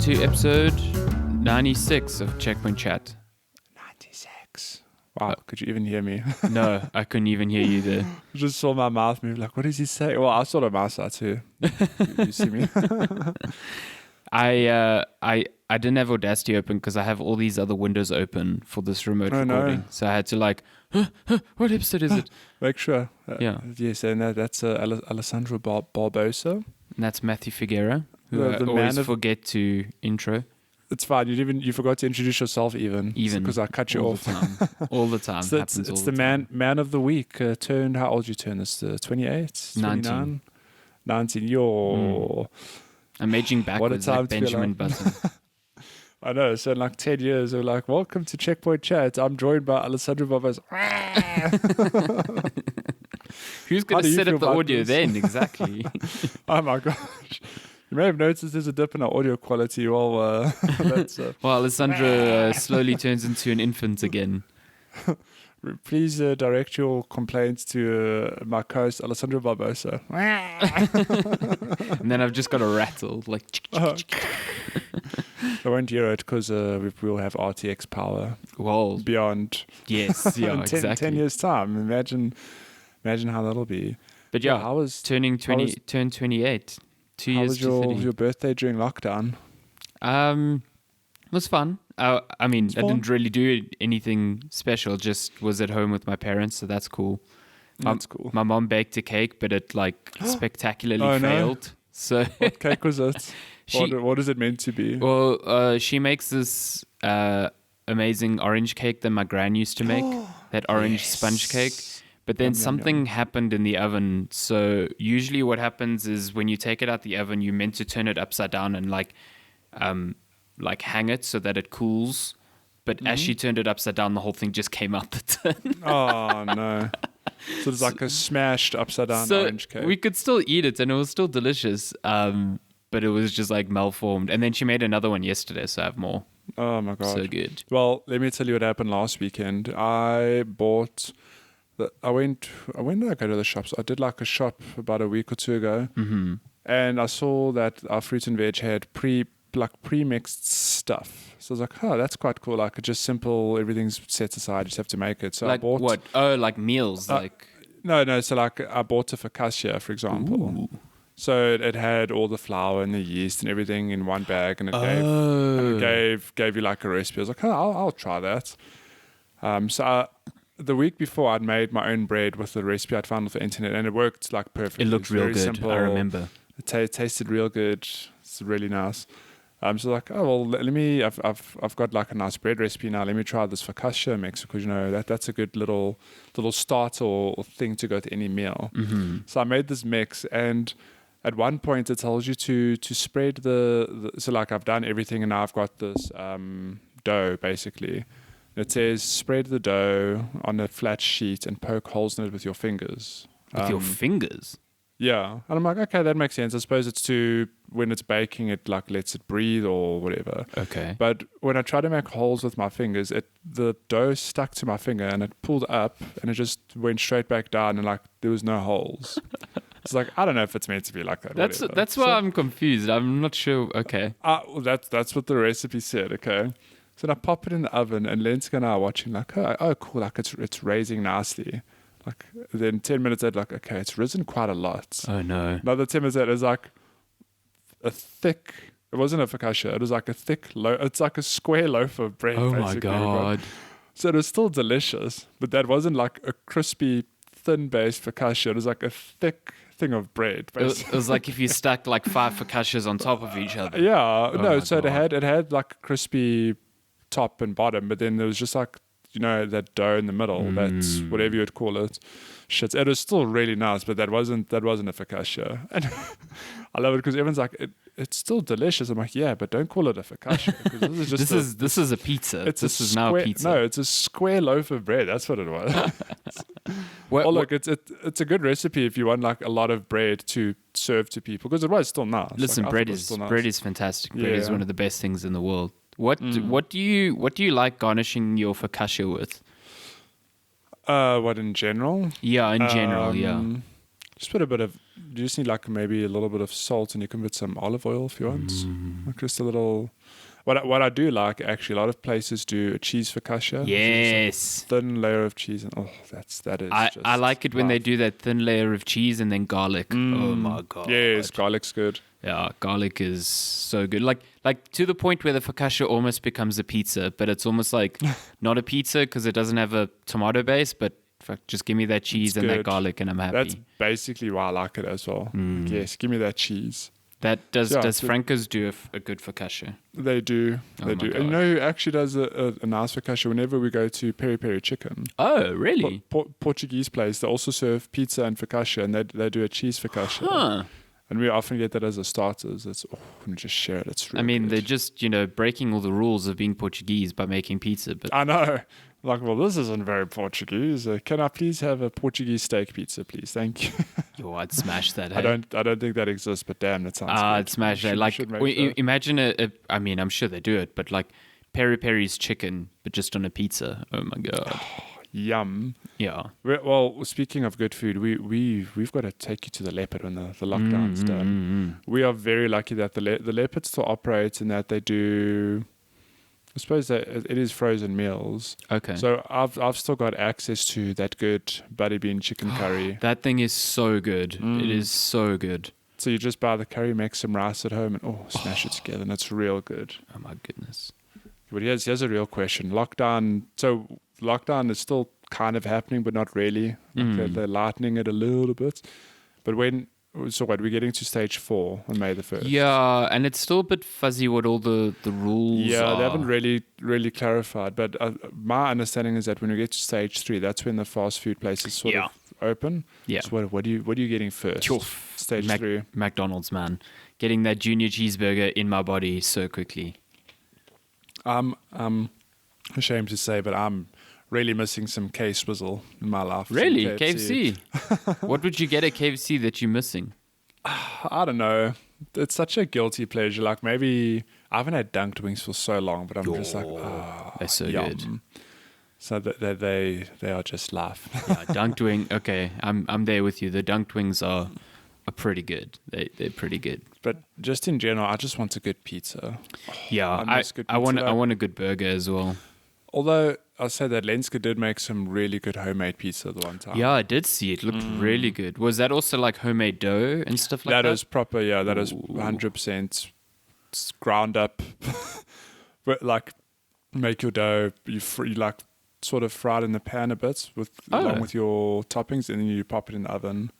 to episode 96 of Checkpoint Chat. 96. Wow, could you even hear me? No, I couldn't even hear you there. I just saw my mouth move like, what does he say? Well, I saw the mouse out too. You see me? I didn't have Audacity open because I have all these other windows open for this remote recording. No. So I had to like, what episode is it? Make sure. Yeah. Yes, and that's Alessandro Barbosa. And that's Matty Figuera, who The I man always of- forget to intro. It's fine. You forgot to introduce yourself even because I cut you all off. the time. All the time. So Happens it's all the time. man of the week. Turned, how old you turn this? 28? 19. 29? 19. Yo. I'm aging What a backwards time like to be Benjamin alive. Button. I know. So in like 10 years, we're like, welcome to Checkpoint Chat. I'm joined by Alessandro Barbosa. Who's How going do to you set feel up the about audio this? then? Exactly. Oh my gosh. You may have noticed there's a dip in our audio quality. Well, that's, Well, Alessandro slowly turns into an infant again. please direct your complaints to my co-host, Alessandro Barbosa. And then I've just got a rattle. Like, I won't hear it because we'll have RTX power well, beyond yes, yeah, in 10, exactly. 10 years' time. Imagine how that'll be. But yeah, how was turned 28. 2 how years was to 30. your birthday during lockdown? It was fun. I mean, I fun? didn't really do anything special. Just was at home with my parents, so that's cool. That's cool. My mom baked a cake, but it like spectacularly Oh, no. failed. So What cake was it? What is it meant to be? well, she makes this amazing orange cake that my gran used to make. That orange sponge cake. But then Yum, yum, something happened in the oven. So usually what happens is when you take it out the oven, you're meant to turn it upside down and like hang it so that it cools. But as she turned it upside down, the whole thing just came out the tin. Oh no! So it's like a smashed upside down orange cake. We could still eat it and it was still delicious. But it was just like malformed. And then she made another one yesterday, so I have more. Oh my god! So good. Well, let me tell you what happened last weekend. I bought. When did I go to the shops? I did like a shop about a week or two ago, and I saw that our fruit and veg had pre-mixed stuff. So I was like, oh, that's quite cool. Like just simple, everything's set aside. You just have to make it. So Like I bought what? Oh, like meals. Like No. So like I bought a focaccia, for example. Ooh. So it had all the flour and the yeast and everything in one bag, and it gave you like a recipe. I was like, oh, I'll try that. The week before, I'd made my own bread with the recipe I'd found off the internet, and it worked like perfectly. It looked real very good. Simple. I remember. It tasted real good. It's really nice. So like, oh well, let me. I've got like a nice bread recipe now. Let me try this focaccia mix because that's a good little start or thing to go to any meal. So I made this mix, and at one point it tells you to spread the. So like I've done everything, and now I've got this dough basically. It says spread the dough on a flat sheet and poke holes in it with your fingers. With your fingers? Yeah. And I'm like, okay, that makes sense. I suppose it's when it's baking, it like lets it breathe or whatever. Okay. But when I tried to make holes with my fingers, the dough stuck to my finger and it pulled up and it just went straight back down and like there was no holes. It's like, I don't know if it's meant to be like that. That's why I'm confused. I'm not sure. Okay. Well, that's what the recipe said, okay? So then I pop it in the oven, and Lenska and I are watching, like, oh, cool, like it's raising nicely. Like, then 10 minutes later, like, okay, it's risen quite a lot. Oh, no. Another 10 minutes later, it was like a thick, it wasn't a focaccia, it was like a thick loaf, it's like a square loaf of bread. Oh, my basically. God. So it was still delicious, but that wasn't like a crispy, thin-based focaccia. It was like a thick thing of bread, basically. It was like if you stacked like 5 focaccias on top of each other. Yeah, Oh no, my so God. it had like a crispy top and bottom, but then there was just like, that dough in the middle, that's whatever you would call it. Shit, it was still really nice, but that wasn't a focaccia. And I love it because everyone's like, it's still delicious. I'm like, yeah, but don't call it a focaccia because this is just This is a pizza. This is now a pizza. No, it's a square loaf of bread. That's what it was. Look, it's a good recipe if you want like a lot of bread to serve to people because it was still nice. Listen, Like, bread is fantastic. Bread is Yeah. one of the best things in the world. What do you like garnishing your focaccia with? What in general? Yeah, in general, yeah. Just put a bit of. You just need like maybe a little bit of salt, and you can put some olive oil if you want. Like just a little. What I do like actually, a lot of places do a cheese focaccia. which is just Yes. a thin layer of cheese, and that is. I Just like it when they love. do that thin layer of cheese and then garlic. Oh my god. Yes, garlic's good. Yeah, garlic is so good. Like to the point where the focaccia almost becomes a pizza, but it's almost like not a pizza because it doesn't have a tomato base, but fuck, just give me that cheese and that good. garlic and I'm happy. That's basically why I like it as well. Yes, give me that cheese. That does Yeah, does so- Franco's do a good focaccia? They do. Oh They my do. God. And you know who actually does a nice focaccia whenever we go to Peri Peri Chicken? Oh, really? Portuguese place. They also serve pizza and focaccia, and they do a cheese focaccia. Huh. And we often get that as a starters. It's and just share it. It's really I mean, good. they're just, breaking all the rules of being Portuguese by making pizza, but I know. Like, well, this isn't very Portuguese. Can I please have a Portuguese steak pizza, please? Thank you. yo, I'd smash that. I Hey? don't think that exists, but damn, that sounds good. I'd smash that. Like, should make that. imagine I mean, I'm sure they do it, but like Peri Peri's chicken, but just on a pizza. Oh my god. Yum. Yeah. Well, speaking of good food, we've got to take you to the Leopard when the lockdown's done. We are very lucky that the Leopard still operates and that they do. I suppose that it is frozen meals. Okay. So I've still got access to that good buddy bean chicken curry. That thing is so good. It is so good. So you just buy the curry, make some rice at home, and smash it together, and it's real good. Oh my goodness. But here's a real question: lockdown. So lockdown is still kind of happening, but not really. Like they're lightening it a little bit. But we're getting to stage 4 on May the 1st. Yeah, and it's still a bit fuzzy what all the rules Yeah, are. they haven't really clarified. But my understanding is that when we get to stage 3, that's when the fast food places sort of open. Yeah. So what are you getting first? Stage 3. McDonald's, man. Getting that junior cheeseburger in my body so quickly. I'm ashamed to say, but I'm really missing some K-Swizzle in my life. Some Really? KFC? What would you get at KFC that you're missing? I don't know. It's such a guilty pleasure. Like maybe I haven't had dunked wings for so long, but I'm just like, They're so yum. good. So they are just life. Yeah, dunked wing. Okay, I'm there with you. The dunked wings are pretty good. They're pretty good. But just in general, I just want a good pizza. Yeah, I miss good I want pizza. I want a good burger as well. Although I'll say that Lenska did make some really good homemade pizza the one time. Yeah, I did see it. Looked really good. Was that also like homemade dough and stuff like that? That is proper. Yeah, that is 100% ground up. But like, make your dough. You like sort of fry it in the pan a bit along with your toppings, and then you pop it in the oven.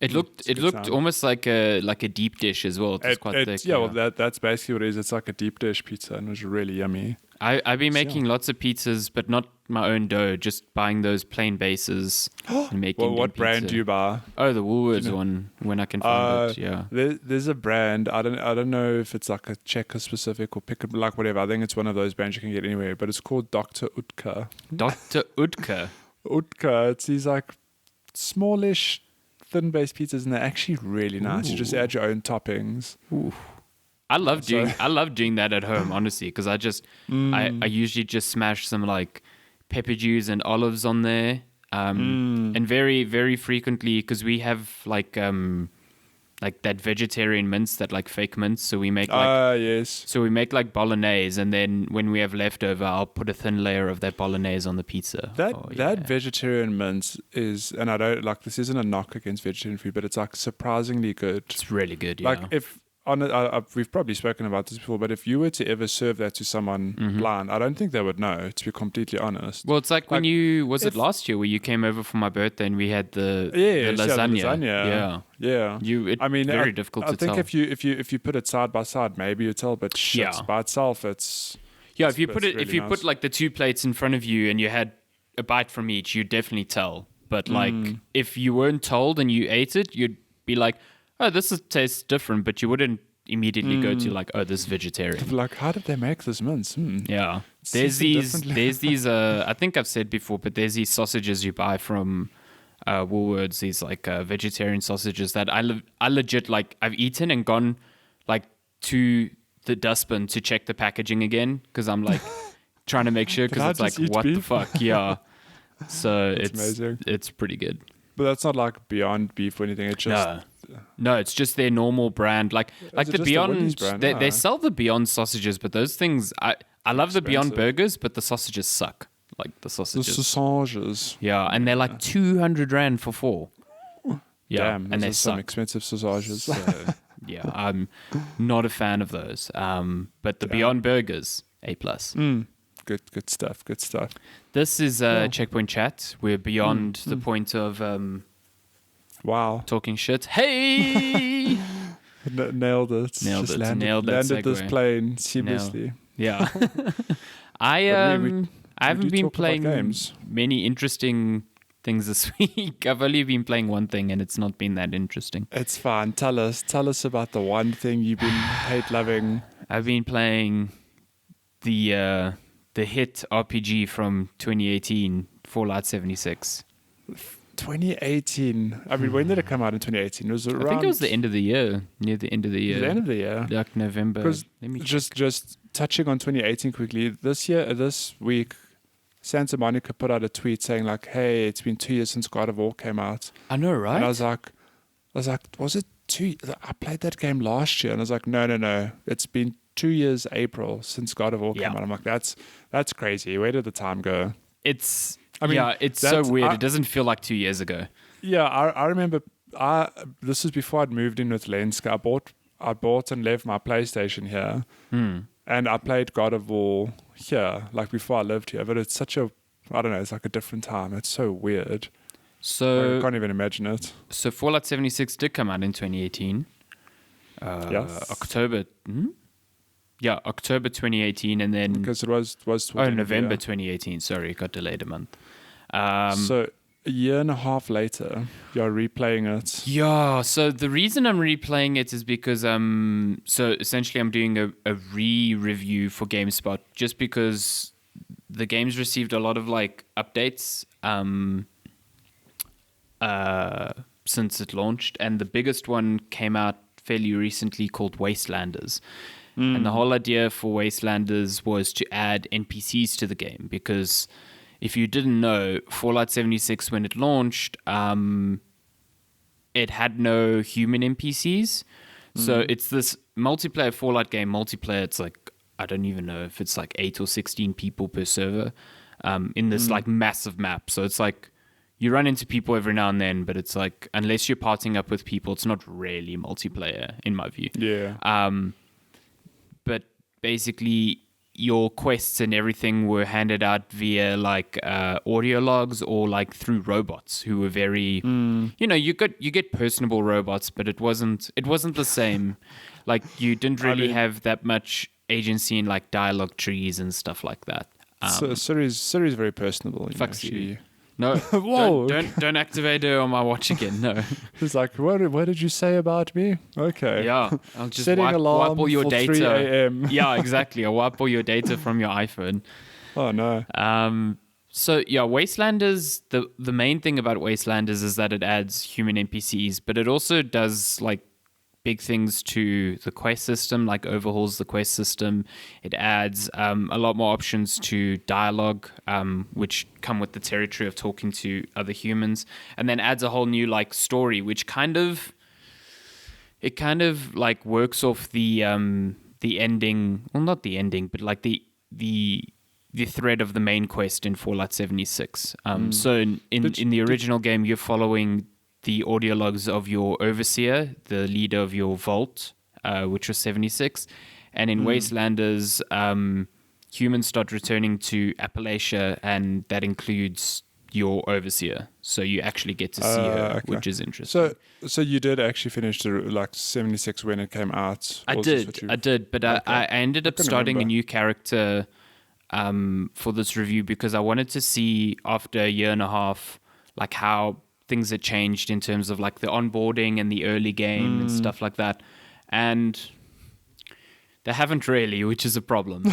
It looked sound. almost like a deep dish as well. It's quite thick. Yeah, well, that's basically what it is. It's like a deep dish pizza, and it was really yummy. I've been making lots of pizzas, but not my own dough. Just buying those plain bases and making. Well, what them brand pizza. do you buy? Oh, the Woolworths one. When I can find it, yeah. There's a brand. I don't know if it's like a Checker specific or pick like whatever. I think it's one of those brands you can get anywhere. But it's called Dr. Utka. Dr. Utka. Utka. It's these like smallish, thin based pizzas, and they're actually really nice. You just add your own toppings. I love doing that at home, honestly, because I usually just smash some like pepper juice and olives on there, and very very frequently because we have like that vegetarian mince, that like fake mince, so we make like yes. so we make like bolognese, and then when we have leftover, I'll put a thin layer of that bolognese on the pizza. That vegetarian mince is, and I don't like this isn't a knock against vegetarian food, but it's like surprisingly good. It's really good. Yeah. Like if we've probably spoken about this before, but if you were to ever serve that to someone blind, I don't think they would know, to be completely honest. Well, it's like when it last year where you came over for my birthday and we had the lasagna. Yeah. Very difficult to tell. I think if you put it side by side, maybe you tell, but by itself, it's if you put really put like the two plates in front of you and you had a bite from each, you'd definitely tell. But like if you weren't told and you ate it, you'd be like, oh, tastes different, but you wouldn't immediately go to like, oh, this is vegetarian. Like, how did they make this mince? Yeah. There's these I think I've said before, but there's these sausages you buy from Woolworths, these like vegetarian sausages that I legit like I've eaten and gone like to the dustbin to check the packaging again because I'm like trying to make sure because it's like what the fuck, yeah. So it's amazing. It's pretty good. But that's not like Beyond Beef or anything. It's just No, it's just their normal brand. Like it the just a Wendy's Beyond, brand? they sell the Beyond sausages, but those things, I love the Beyond Expensive. burgers, but the sausages suck. Like the the sausages. sausages. Yeah, and they're like 200 Rand for 4. Yeah, Damn, and those they are some suck. expensive sausages. So, yeah, I'm not a fan of those. But the Beyond Burgers, A+. Good stuff. Good stuff. This is Checkpoint Chat. We're beyond the point of Wow, talking shit. Hey! nailed it. Nailed Just it. Landed, Nailed that landed this segue. plane seamlessly. Yeah. I haven't do been talk about playing games. many interesting things this week. I've only been playing one thing, and it's not been that interesting. It's fine. Tell us about the one thing you've been hate loving. I've been playing the hit RPG from 2018, Fallout 76. 2018. I mean, when did it come out in 2018? It was around. I think it was the end of the year, near the end of the year. The end of the year. Like November. Because Let me just touching on 2018 quickly. This week, Santa Monica put out a tweet saying like, "Hey, it's been 2 years since God of War came out." I know, right? And I was like, was it 2? I played that game last year, and I was like, no. It's been 2 years April since God of War came out. I'm like, that's crazy. Where did the time go? It's I mean, it's so weird. It doesn't feel like 2 years ago. Yeah, I remember. This was before I'd moved in with Lenska. I bought and left my PlayStation here, and I played God of War here, like before I lived here. But it's such a, I don't know, it's like a different time. It's so weird. I So can't even imagine it. so Fallout 76 did come out in 2018. Yes. October. Yeah, October 2018, and then Because it was towards the end of the November year. 2018. Sorry, it got delayed a month. So a year and a half later, you're replaying it. Yeah, so the reason I'm replaying it is because so essentially I'm doing a re-review for GameSpot just because the game's received a lot of like updates since it launched, and the biggest one came out fairly recently called Wastelanders. And the whole idea for Wastelanders was to add NPCs to the game because if you didn't know, Fallout 76 when it launched, it had no human NPCs. So it's this multiplayer Fallout game. Multiplayer, it's like, I don't even know if it's like 8 or 16 people per server in this like massive map. So it's like you run into people every now and then, but it's like, unless you're partying up with people, it's not really multiplayer in my view. Yeah. But basically your quests and everything were handed out via like audio logs or like through robots who were very you know, you get personable robots, but it wasn't the same. Like you didn't really have that much agency in like dialogue trees and stuff like that. So Siri's very personable. Fucks She- you. No, Whoa. don't activate her on my watch again. No. He's like, what did you say about me? Okay. Yeah, I'll just Setting wipe alarm all your for data. 3 a.m. Yeah, exactly. I'll wipe all your data from your iPhone. Oh no. So yeah, Wastelanders. The main thing about Wastelanders is that it adds human NPCs, but it also does like big things to the quest system, like overhauls the quest system. It adds a lot more options to dialogue, which come with the territory of talking to other humans, and then adds a whole new like story, which kind of like works off the ending. Well, not the ending, but like the thread of the main quest in Fallout 76. So in the original game, you're following the audio logs of your overseer, the leader of your vault, which was 76. And in Wastelanders, humans start returning to Appalachia, and that includes your overseer. So you actually get to see her, okay. which is interesting. So you did actually finish the like 76 when it came out. I Or is this what you- did, but I ended up couldn't starting remember. a new character for this review because I wanted to see after a year and a half like how things had changed in terms of like the onboarding and the early game and stuff like that, and they haven't really, which is a problem.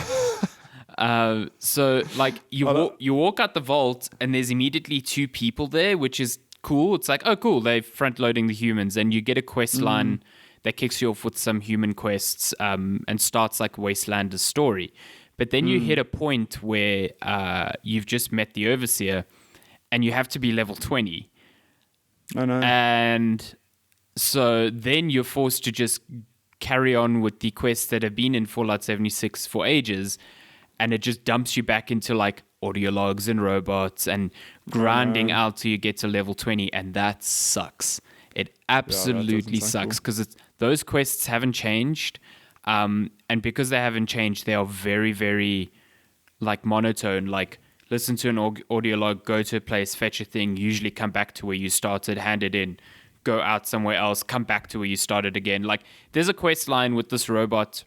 So like you walk out the vault and there's immediately 2 people there, which is cool. It's like, oh cool, they're front loading the humans, and you get a quest line that kicks you off with some human quests and starts like Wastelander's story. But then you hit a point where you've just met the overseer and you have to be level 20. I know. And so then you're forced to just carry on with the quests that have been in Fallout 76 for ages, and it just dumps you back into like audio logs and robots and grinding out till you get to level 20, and that sucks. It absolutely sucks because those quests haven't changed, and because they haven't changed, they are very, very like monotone. Like listen to an audio log, go to a place, fetch a thing, usually come back to where you started, hand it in, go out somewhere else, come back to where you started again. Like there's a quest line with this robot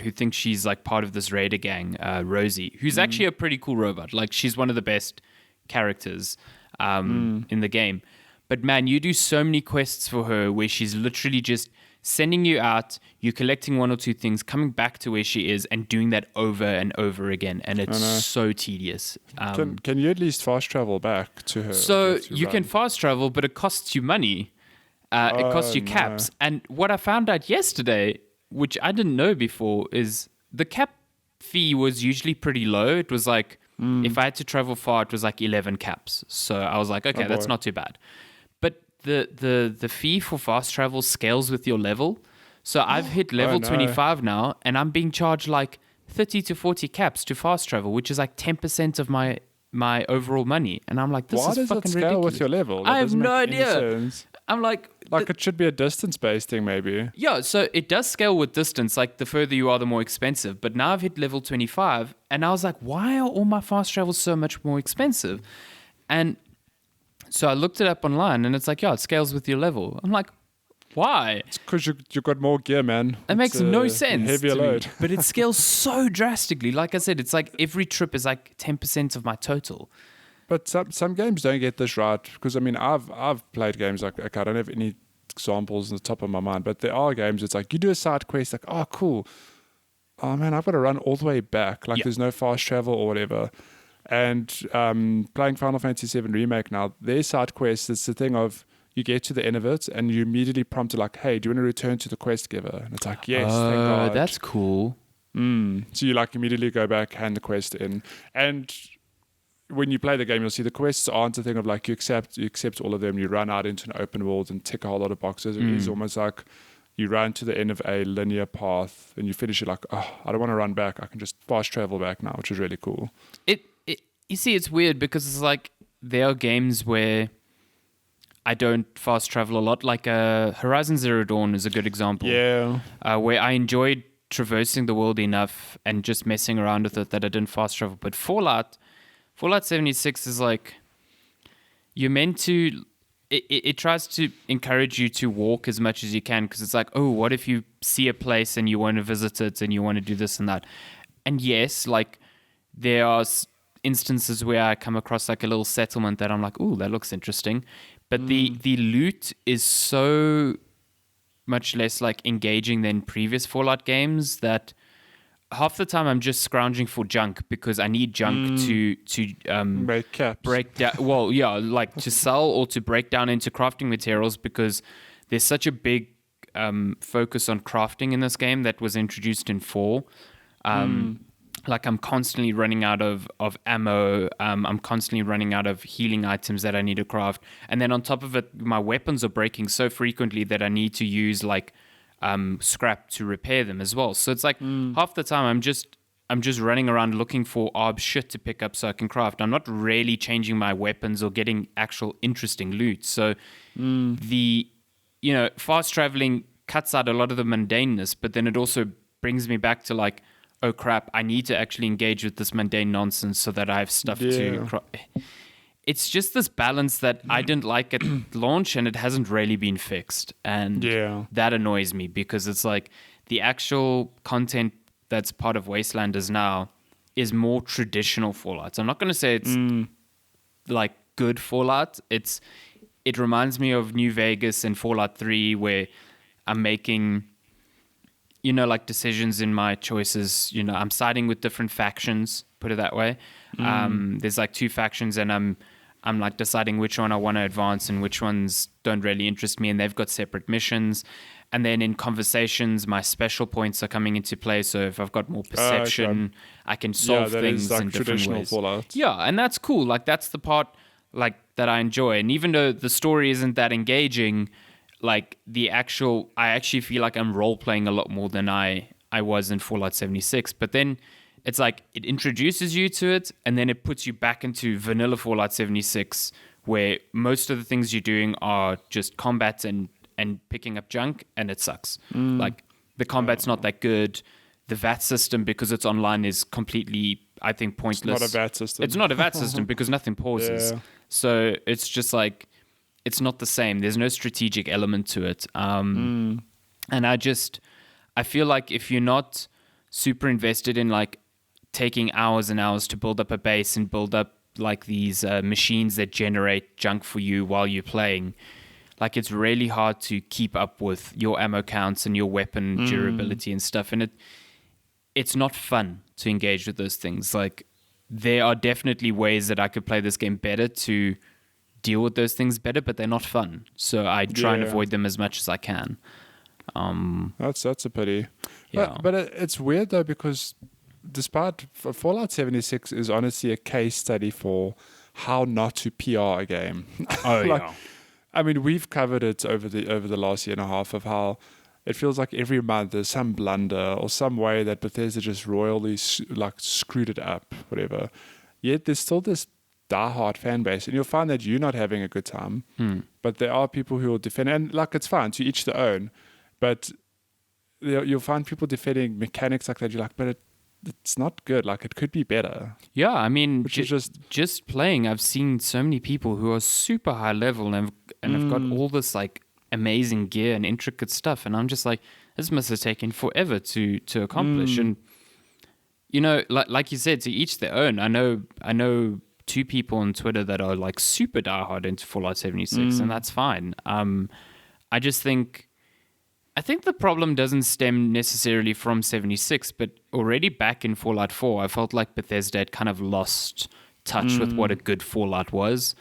who thinks she's like part of this raider gang, Rosie, who's actually a pretty cool robot. Like she's one of the best characters in the game. But man, you do so many quests for her where she's literally just sending you out, you collecting one or two things, coming back to where she is and doing that over and over again. And it's so tedious. Can you at least fast travel back to her? So you can fast travel, but it costs you money. It costs you caps. And what I found out yesterday, which I didn't know before, is the cap fee was usually pretty low. It was like, if I had to travel far, it was like 11 caps. So I was like, okay, that's not too bad. But the fee for fast travel scales with your level. So I've hit level 25 now, and I'm being charged like 30 to 40 caps to fast travel, which is like 10% of my overall money. And I'm like, this is fucking ridiculous. Why does it scale with your level? I have no idea. I'm like... it should be a distance-based thing, maybe. Yeah, so it does scale with distance. Like, the further you are, the more expensive. But now I've hit level 25, and I was like, why are all my fast travels so much more expensive? And so I looked it up online, and it's like, yeah, it scales with your level. I'm like, why? It's because you got more gear, man. It makes no sense. Heavier load. But it scales so drastically. Like I said, it's like every trip is like 10% of my total. But some games don't get this right, because I mean I've played games like, okay, I don't have any examples on the top of my mind, but there are games it's like you do a side quest, like, oh cool, oh man, I've got to run all the way back, like there's no fast travel or whatever. And playing Final Fantasy VII Remake now, their side quests, it's the thing of you get to the end of it and you immediately prompted like, hey, do you want to return to the quest giver? And it's like, yes, thank God. That's cool. So you like immediately go back, hand the quest in, and when you play the game, you'll see the quests aren't a thing of like you accept all of them, you run out into an open world and tick a whole lot of boxes. It's almost like you run to the end of a linear path and you finish it like, oh, I don't want to run back. I can just fast travel back now, which is really cool. You see, it's weird because it's like there are games where I don't fast travel a lot. Like Horizon Zero Dawn is a good example. Yeah. Where I enjoyed traversing the world enough and just messing around with it that I didn't fast travel. But Fallout 76 is like, you're meant to, it tries to encourage you to walk as much as you can, because it's like, oh, what if you see a place and you want to visit it and you want to do this and that? And yes, like there are instances where I come across like a little settlement that I'm like, oh, that looks interesting. But the loot is so much less like engaging than previous Fallout games that half the time I'm just scrounging for junk because I need junk to make caps. Break down. Well, yeah, like to sell or to break down into crafting materials, because there's such a big focus on crafting in this game that was introduced in 4. Like I'm constantly running out of ammo. I'm constantly running out of healing items that I need to craft. And then on top of it, my weapons are breaking so frequently that I need to use like scrap to repair them as well. So it's like half the time I'm just running around looking for shit to pick up so I can craft. I'm not really changing my weapons or getting actual interesting loot. So the fast traveling cuts out a lot of the mundaneness, but then it also brings me back to like, oh crap, I need to actually engage with this mundane nonsense so that I have stuff to craft. It's just this balance that I didn't like at launch, and it hasn't really been fixed. And that annoys me, because it's like the actual content that's part of Wastelanders now is more traditional Fallout. So I'm not going to say it's like good Fallout. It reminds me of New Vegas and Fallout 3, where I'm making, like decisions in my choices. I'm siding with different factions, put it that way. There's like 2 factions, and I'm like deciding which one I want to advance and which ones don't really interest me, and they've got separate missions. And then in conversations, my special points are coming into play. So if I've got more perception, I can solve things like in different ways. Fallout. Yeah, and that's cool. Like that's the part like that I enjoy. And even though the story isn't that engaging, like I actually feel like I'm role playing a lot more than I was in Fallout 76. But then it's like it introduces you to it, and then it puts you back into vanilla Fallout 76, where most of the things you're doing are just combat and picking up junk, and it sucks. Like the combat's not that good. The VAT system, because it's online, is completely, I think, pointless. It's not a VAT system. It's not a VAT system because nothing pauses. Yeah. So it's just like, it's not the same. There's no strategic element to it. And I feel like if you're not super invested in like taking hours and hours to build up a base and build up like these machines that generate junk for you while you're playing, like it's really hard to keep up with your ammo counts and your weapon durability and stuff. And it's not fun to engage with those things. Like there are definitely ways that I could play this game better to deal with those things better, but they're not fun. So I try and avoid them as much as I can. That's a pity. Yeah. But it's weird though, because despite Fallout 76 is honestly a case study for how not to PR a game. Oh, like, yeah. I mean, we've covered it over the last year and a half of how it feels like every month there's some blunder or some way that Bethesda just royally like screwed it up, whatever. Yet there's still this diehard fan base, and you'll find that you're not having a good time, but there are people who will defend, and like it's fine to each their own, but you'll find people defending mechanics like that. You're like, but it's not good. Like it could be better. Yeah, I mean, Which is just playing, I've seen so many people who are super high level and have got all this like amazing gear and intricate stuff, and I'm just like, this must have taken forever to accomplish. And you know, like you said, to each their own. I know 2 people on Twitter that are like super diehard into Fallout 76, and that's fine. I just think the problem doesn't stem necessarily from 76, but already back in Fallout 4, I felt like Bethesda had kind of lost touch with what a good Fallout was.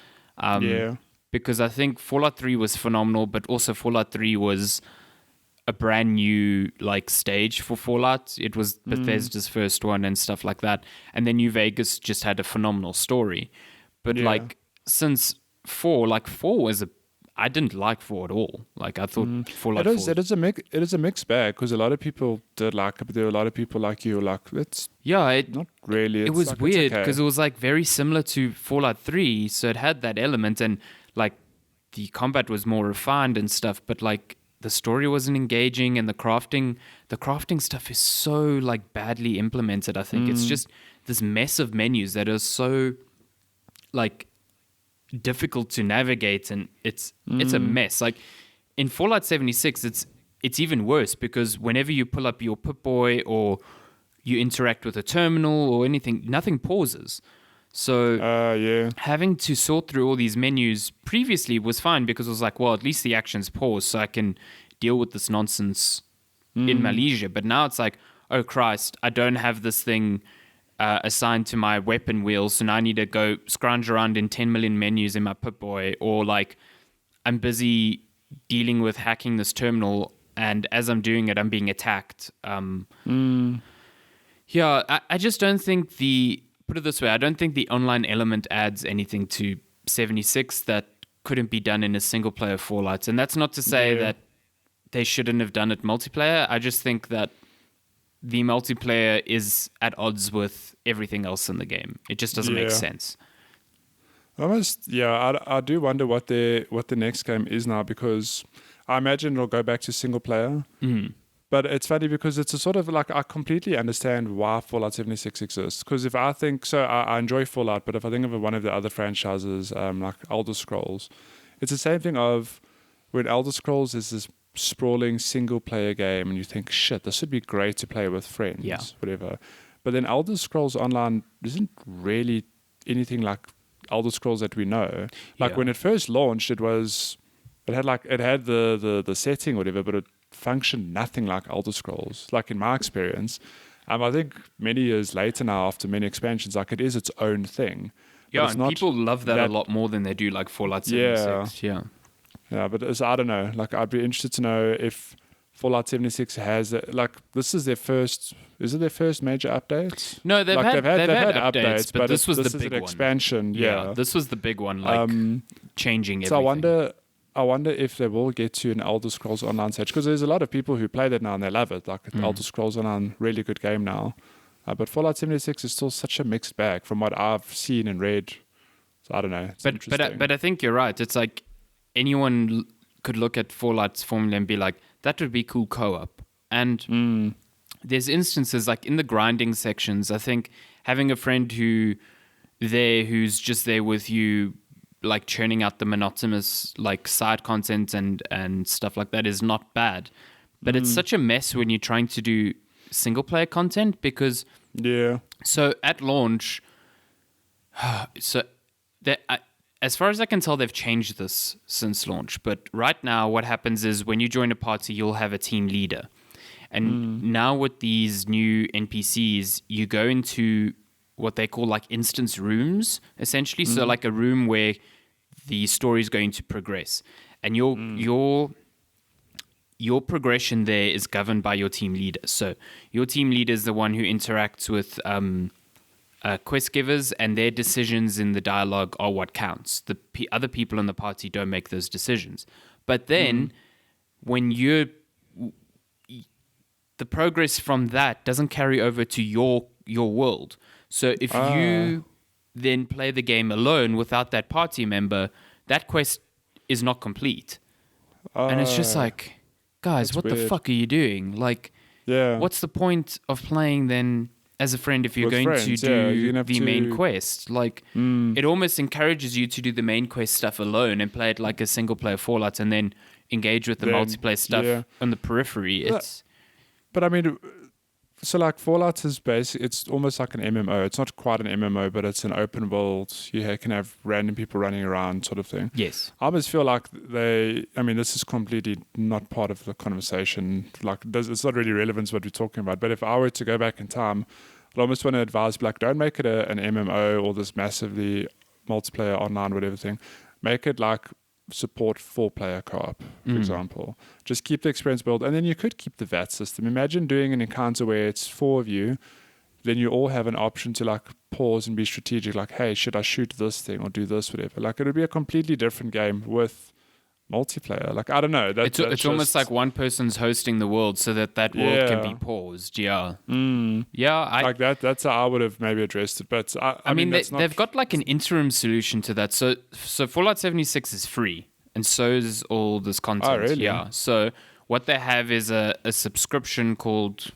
Because I think Fallout 3 was phenomenal, but also Fallout 3 was a brand new like stage for Fallout. It was Bethesda's first one and stuff like that. And then New Vegas just had a phenomenal story. But like since 4 was I didn't like 4 at all. Like I thought Fallout 4... It is a mixed bag, because a lot of people did like it, but there were a lot of people like you like, it's not really. It was weird because it was like very similar to Fallout 3, so it had that element, and like the combat was more refined and stuff, but like the story wasn't engaging, and the crafting stuff is so like badly implemented. I think it's just this mess of menus that are so like difficult to navigate, and it's a mess. Like in Fallout 76, it's even worse, because whenever you pull up your Pip-Boy or you interact with a terminal or anything, nothing pauses. So having to sort through all these menus previously was fine, because it was like, well, at least the actions pause, so I can deal with this nonsense in my leisure. But now it's like, oh Christ, I don't have this thing assigned to my weapon wheel, so now I need to go scrounge around in 10 million menus in my Pip-Boy, or like I'm busy dealing with hacking this terminal, and as I'm doing it, I'm being attacked. Yeah, I just don't think put it this way, I don't think the online element adds anything to 76 that couldn't be done in a single player Fallout. And that's not to say that they shouldn't have done it multiplayer. I just think that the multiplayer is at odds with everything else in the game. It just doesn't make sense. I do wonder what the next game is now, because I imagine it'll go back to single player. But it's funny because it's a sort of like, I completely understand why Fallout 76 exists. Because if I think, so I enjoy Fallout, but if I think of one of the other franchises, like Elder Scrolls, it's the same thing of when Elder Scrolls is this sprawling single player game, and you think, shit, this would be great to play with friends, whatever. But then Elder Scrolls Online isn't really anything like Elder Scrolls that we know. Like when it first launched, it had the setting, whatever, but it functioned nothing like Elder Scrolls, like in my experience. I think many years later now, after many expansions, like it is its own thing. Yeah, and people love that a lot more than they do like Fallout 76. Yeah, but I don't know. Like I'd be interested to know if Fallout 76 has like this is their first. Is it their first major update? No, they've like had updates, but this was this the is big an one. expansion. Yeah, this was the big one, like changing so everything. I wonder if they will get to an Elder Scrolls Online stage, because there's a lot of people who play that now and they love it. Like Elder Scrolls Online, really good game now. But Fallout 76 is still such a mixed bag from what I've seen and read. So I don't know. It's interesting. But I think you're right. It's like anyone could look at Fallout's formula and be like, that would be cool co-op. And there's instances like in the grinding sections, I think having a friend who's just there with you, like churning out the monotonous like side content and stuff like that is not bad. But it's such a mess when you're trying to do single player content, because so at launch, so as far as I can tell, they've changed this since launch. But right now, what happens is when you join a party, you'll have a team leader. And now with these new NPCs, you go into what they call like instance rooms, essentially. So like a room where the story is going to progress. And your progression there is governed by your team leader. So your team leader is the one who interacts with quest givers, and their decisions in the dialogue are what counts. The other people in the party don't make those decisions. But then when the progress from that doesn't carry over to your world. So if you then play the game alone without that party member, that quest is not complete. And it's just like, guys, what the fuck are you doing? Like, what's the point of playing then as a friend if you're With going friends, to do have the to... main quest? Like, it almost encourages you to do the main quest stuff alone and play it like a single player Fallout, and then engage with the multiplayer stuff on the periphery. But I mean, so like Fallout is it's almost like an MMO. It's not quite an MMO, but it's an open world. You can have random people running around, sort of thing. Yes. I almost feel like this is completely not part of the conversation. Like, it's not really relevant to what we're talking about. But if I were to go back in time, I'd almost want to advise, like, don't make it an MMO or this massively multiplayer online, whatever thing. Make it like support 4-player co-op, for example. Just keep the experience built, and then you could keep the VAT system. Imagine doing an encounter where it's 4 of you, then you all have an option to like pause and be strategic, like, hey, should I shoot this thing or do this, whatever. Like, it would be a completely different game with multiplayer. Like, I don't know. It's almost like one person's hosting the world so that world can be paused. Yeah. Like that's how I would have maybe addressed it. But I mean they've got like an interim solution to that. So Fallout 76 is free, and so is all this content. Oh, really? Yeah. So what they have is a subscription called,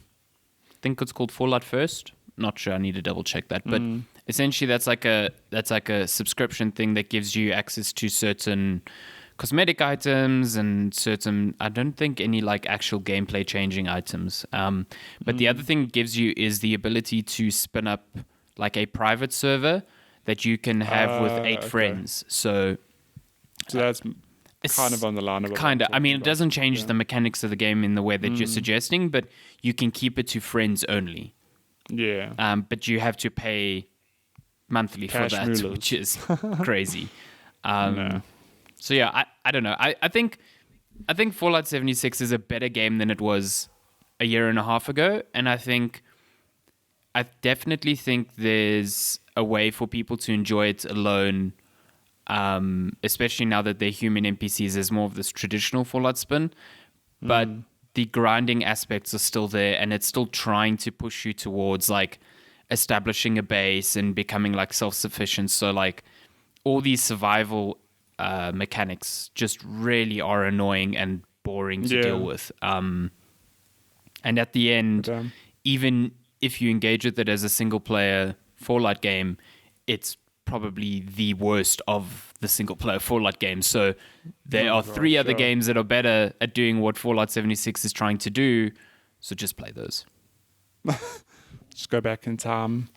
I think it's called Fallout First. Not sure. I need to double check that. But essentially that's like a subscription thing that gives you access to certain cosmetic items and certain, I don't think any like actual gameplay changing items. But the other thing it gives you is the ability to spin up like a private server that you can have with 8 friends. So that's kind of on the line of it. Kind of. I mean, it doesn't change the mechanics of the game in the way that you're suggesting, but you can keep it to friends only. Yeah. But you have to pay monthly Cash for that, mulas. which is crazy. No. So yeah, I don't know. I think Fallout 76 is a better game than it was a year and a half ago, and I definitely think there's a way for people to enjoy it alone, especially now that they're human NPCs. There's more of this traditional Fallout spin, but the grinding aspects are still there, and it's still trying to push you towards like establishing a base and becoming like self-sufficient. So like all these survival mechanics just really are annoying and boring to deal with. And at the end, even if you engage with it as a single player Fallout game, it's probably the worst of the single player Fallout games. So there are 3 other games that are better at doing what Fallout 76 is trying to do. So just play those. Just go back in time.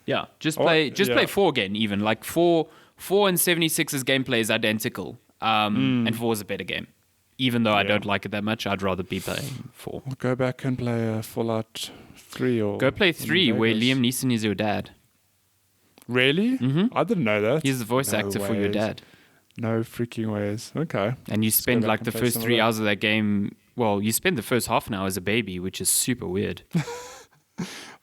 Yeah, play 4 again, even. Like 4 and 76's gameplay is identical. And 4 is a better game. Even though I don't like it that much, I'd rather be playing 4. I'll go back and play Fallout 3 or... Go play 3 where Liam Neeson is your dad. Really? Mm-hmm. I didn't know that. He's the voice actor for your dad. No freaking ways. Okay. And you spend back like and the play first some of 3 that. hours of that game. Well, you spend the first half an hour as a baby, which is super weird.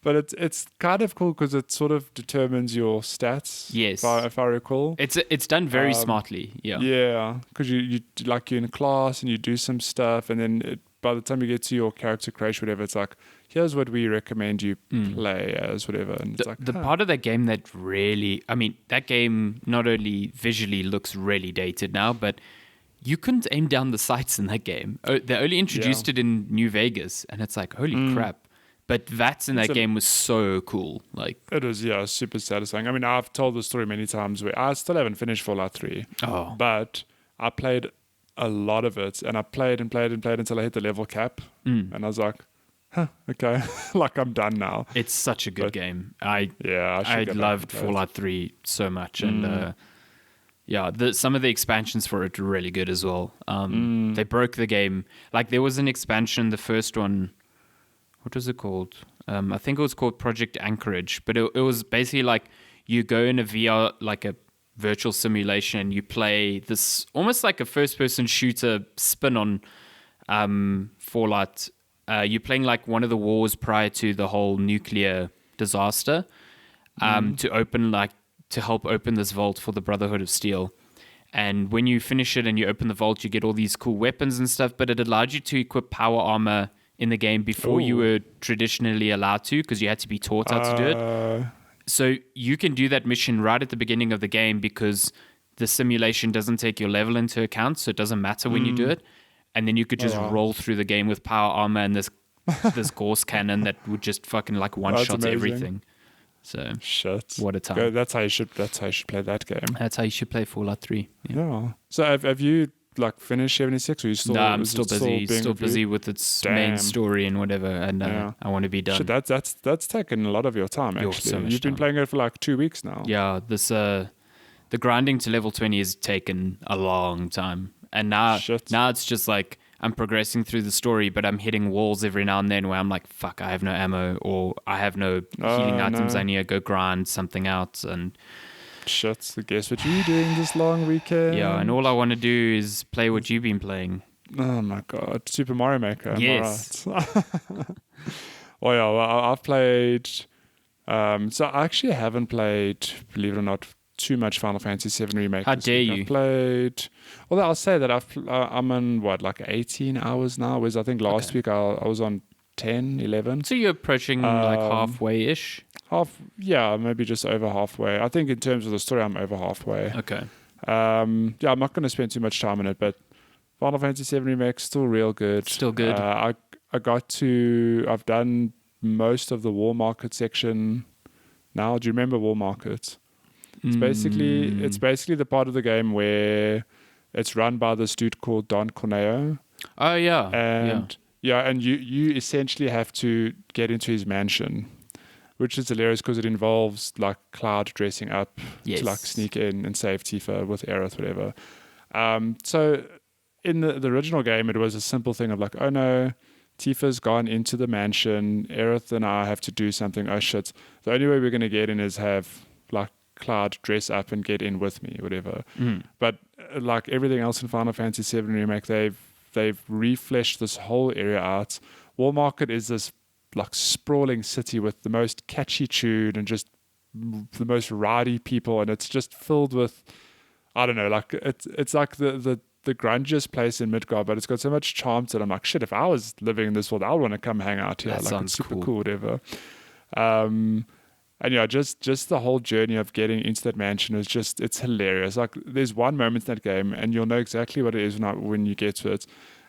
But it's kind of cool because it sort of determines your stats. Yes. If I recall. It's done very smartly. Yeah. Yeah, because you like you're in class and you do some stuff, and then by the time you get to your character creation, whatever, it's like, here's what we recommend you play as, whatever. And it's like The part of that game that really, I mean, that game not only visually looks really dated now, but you couldn't aim down the sights in that game. They only introduced it in New Vegas, and it's like, holy crap. But VATS in that game was so cool. Like, it was, yeah, super satisfying. I mean, I've told the story many times where I still haven't finished Fallout 3. Oh. But I played a lot of it, and I played and played and played until I hit the level cap. And I was like, okay, like I'm done now. It's such a good game. I should go back loved and play it. Fallout 3 so much. And some of the expansions for it are really good as well. They broke the game. Like, there was an expansion, the first one. What was it called? I think it was called Project Anchorage, but it was basically like you go in a VR, like a virtual simulation, and you play this almost like a first-person shooter spin on Fallout. You're playing like one of the wars prior to the whole nuclear disaster to help open this vault for the Brotherhood of Steel. And when you finish it and you open the vault, you get all these cool weapons and stuff, but it allowed you to equip power armor in the game before you were traditionally allowed to, because you had to be taught how to do it. So you can do that mission right at the beginning of the game because the simulation doesn't take your level into account, so it doesn't matter when you do it. And then you could just roll through the game with power armor and this Gauss cannon that would just fucking like one-shot everything. So shit, what a time! That's how you should play that game. That's how you should play Fallout 3. Yeah. So have you like finished 76, or you still? No, I'm still busy. Still Busy with its main story and whatever, and I want to be done. Shit, that's taken a lot of your time. Actually, So much you've been time. playing it for like 2 weeks now. Yeah, this the grinding to level 20 has taken a long time, and now it's just like I'm progressing through the story, but I'm hitting walls every now and then where I'm like, fuck, I have no ammo, or I have no healing items. I need to go grind something out, and shit. So guess what you're doing this long weekend? yeah, and all I want to do is play what you've been playing. Oh my god, Super Mario Maker. Yes. Am I right? Well, I've played. So I actually haven't played, believe it or not, too much Final Fantasy VII Remake. How dare you? I've played. Although I'll say that I'm on like 18 hours now. Whereas I think last week I was on 10, 11. So you're approaching like halfway-ish? Maybe just over halfway. I think in terms of the story, I'm over halfway. Okay. I'm not going to spend too much time on it, but Final Fantasy VII Remake still real good. Still good. I've done most of the War Market section now. Do you remember War Market? It's basically the part of the game where it's run by this dude called Don Corneo. Oh yeah. And you essentially have to get into his mansion, which is hilarious because it involves like Cloud dressing up to like sneak in and save Tifa with Aerith, whatever. So in the original game, it was a simple thing of like, oh no, Tifa's gone into the mansion. Aerith and I have to do something. Oh shit. The only way we're going to get in is have like Cloud dress up and get in with me, whatever. But like everything else in Final Fantasy VII Remake, they've refleshed this whole area out. War Market is this like sprawling city with the most catchy tune and just the most rowdy people, and it's just filled with, I don't know, like it's like the grungiest place in Midgard, but it's got so much charm to it. I'm like, shit, if I was living in this world, I would want to come hang out here. That like sounds it's super cool. cool, whatever. And yeah, just the whole journey of getting into that mansion is just, it's hilarious. Like there's one moment in that game, and you'll know exactly what it is when you get to it,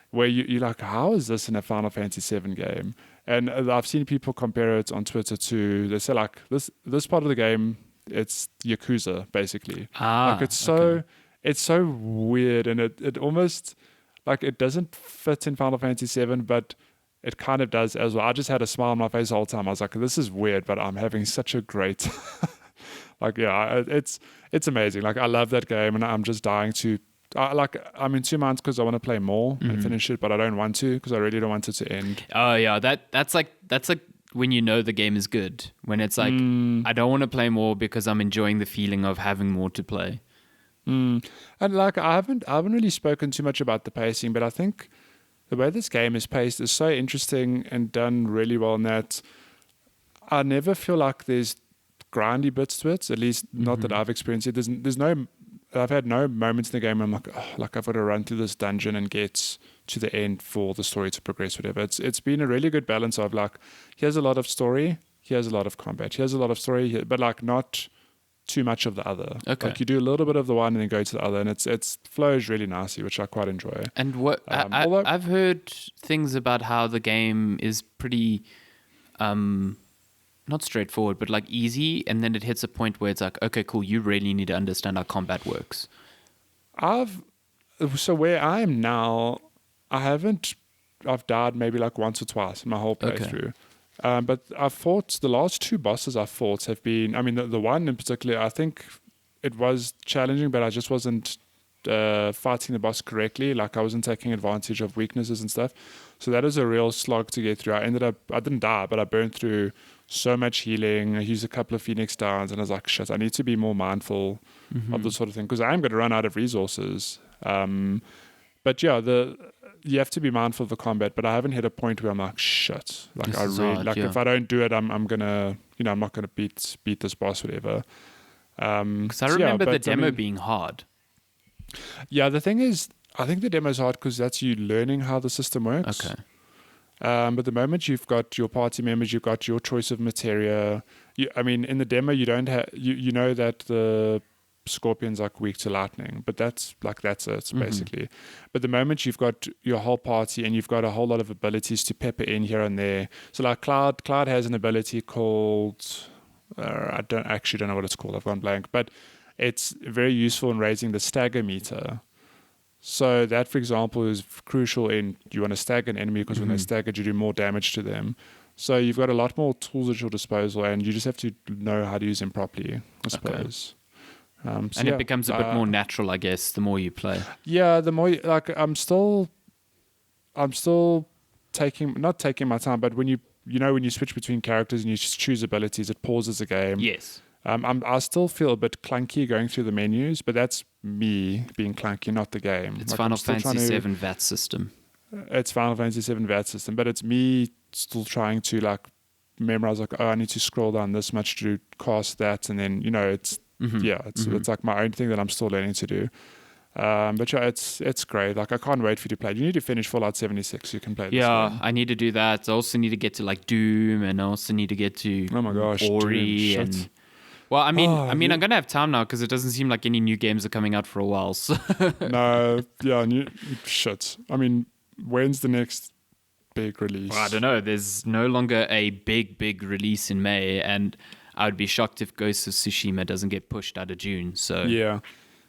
where you're like, how is this in a Final Fantasy VII game? And I've seen people compare it on Twitter to, they say like, this part of the game, it's Yakuza, basically. Like it's so weird, and it almost, like it doesn't fit in Final Fantasy VII, but it kind of does as well. I just had a smile on my face the whole time. I was like, this is weird, but I'm having such a great it's amazing. Like I love that game, and I'm just dying to I'm in 2 months because I want to play more and finish it, but I don't want to because I really don't want it to end. Oh yeah, that's like when you know the game is good. When it's like I don't want to play more because I'm enjoying the feeling of having more to play. And like I haven't really spoken too much about the pacing, but I think the way this game is paced is so interesting and done really well in that I never feel like there's grindy bits to it. At least not that I've experienced it. There's no. I've had no moments in the game where I'm like, oh, like I've got to run through this dungeon and get to the end for the story to progress, whatever. It's been a really good balance of like, here's a lot of story, here's a lot of combat, here's a lot of story, but like not too much of the other. Okay. Like you do a little bit of the one and then go to the other, and it's flows really nicely, which I quite enjoy. And what I've heard things about how the game is pretty not straightforward, but like easy, and then it hits a point where it's like, okay, cool, you really need to understand how combat works. So where I am now, I've died maybe like once or twice in my whole playthrough. Okay. But I've fought, the last two bosses I've fought have been, I mean, the one in particular, I think it was challenging, but I just wasn't fighting the boss correctly. Like I wasn't taking advantage of weaknesses and stuff. So that is a real slog to get through. I didn't die, but I burned through so much healing. I used a couple of Phoenix Downs, and I was like, shit, I need to be more mindful of this sort of thing, because I am going to run out of resources. But yeah, you have to be mindful of the combat, but I haven't hit a point where I'm like, shit. Like I really hard, if I don't do it, I'm gonna, I'm not gonna beat this boss, whatever. Because I remember the demo being hard. Yeah, the thing is, I think the demo is hard because that's you learning how the system works. Okay. But the moment you've got your party members, you've got your choice of materia. In the demo, you don't have, you know that the scorpions are weak to lightning, but that's it basically. But the moment you've got your whole party and you've got a whole lot of abilities to pepper in here and there. So like Cloud has an ability called, I don't know what it's called. I've gone blank, but it's very useful in raising the stagger meter. So that, for example, is crucial in you want to stagger an enemy because when they stagger, you do more damage to them. So you've got a lot more tools at your disposal, and you just have to know how to use them properly, I suppose. And it becomes a bit more natural, I guess, the more you play. Yeah, the more I'm still not taking my time, but when you switch between characters and you just choose abilities, it pauses the game. Yes. I still feel a bit clunky going through the menus, but that's me being clunky, not the game. It's Final Fantasy VII VAT system. It's Final Fantasy VII VAT system, but it's me still trying to like memorize, like, oh, I need to scroll down this much to cast that, and then it's it's like my own thing that I'm still learning to do. But yeah, it's great. Like I can't wait for you to play. You need to finish Fallout 76 so you can play this game. I need to do that. I also need to get to like Doom, and I also need to get to Ori Doom, and. Well, I'm gonna have time now because it doesn't seem like any new games are coming out for a while. So. No, yeah, shit. I mean, when's the next big release? Well, I don't know. There's no longer a big release in May, and I would be shocked if Ghost of Tsushima doesn't get pushed out of June. So yeah.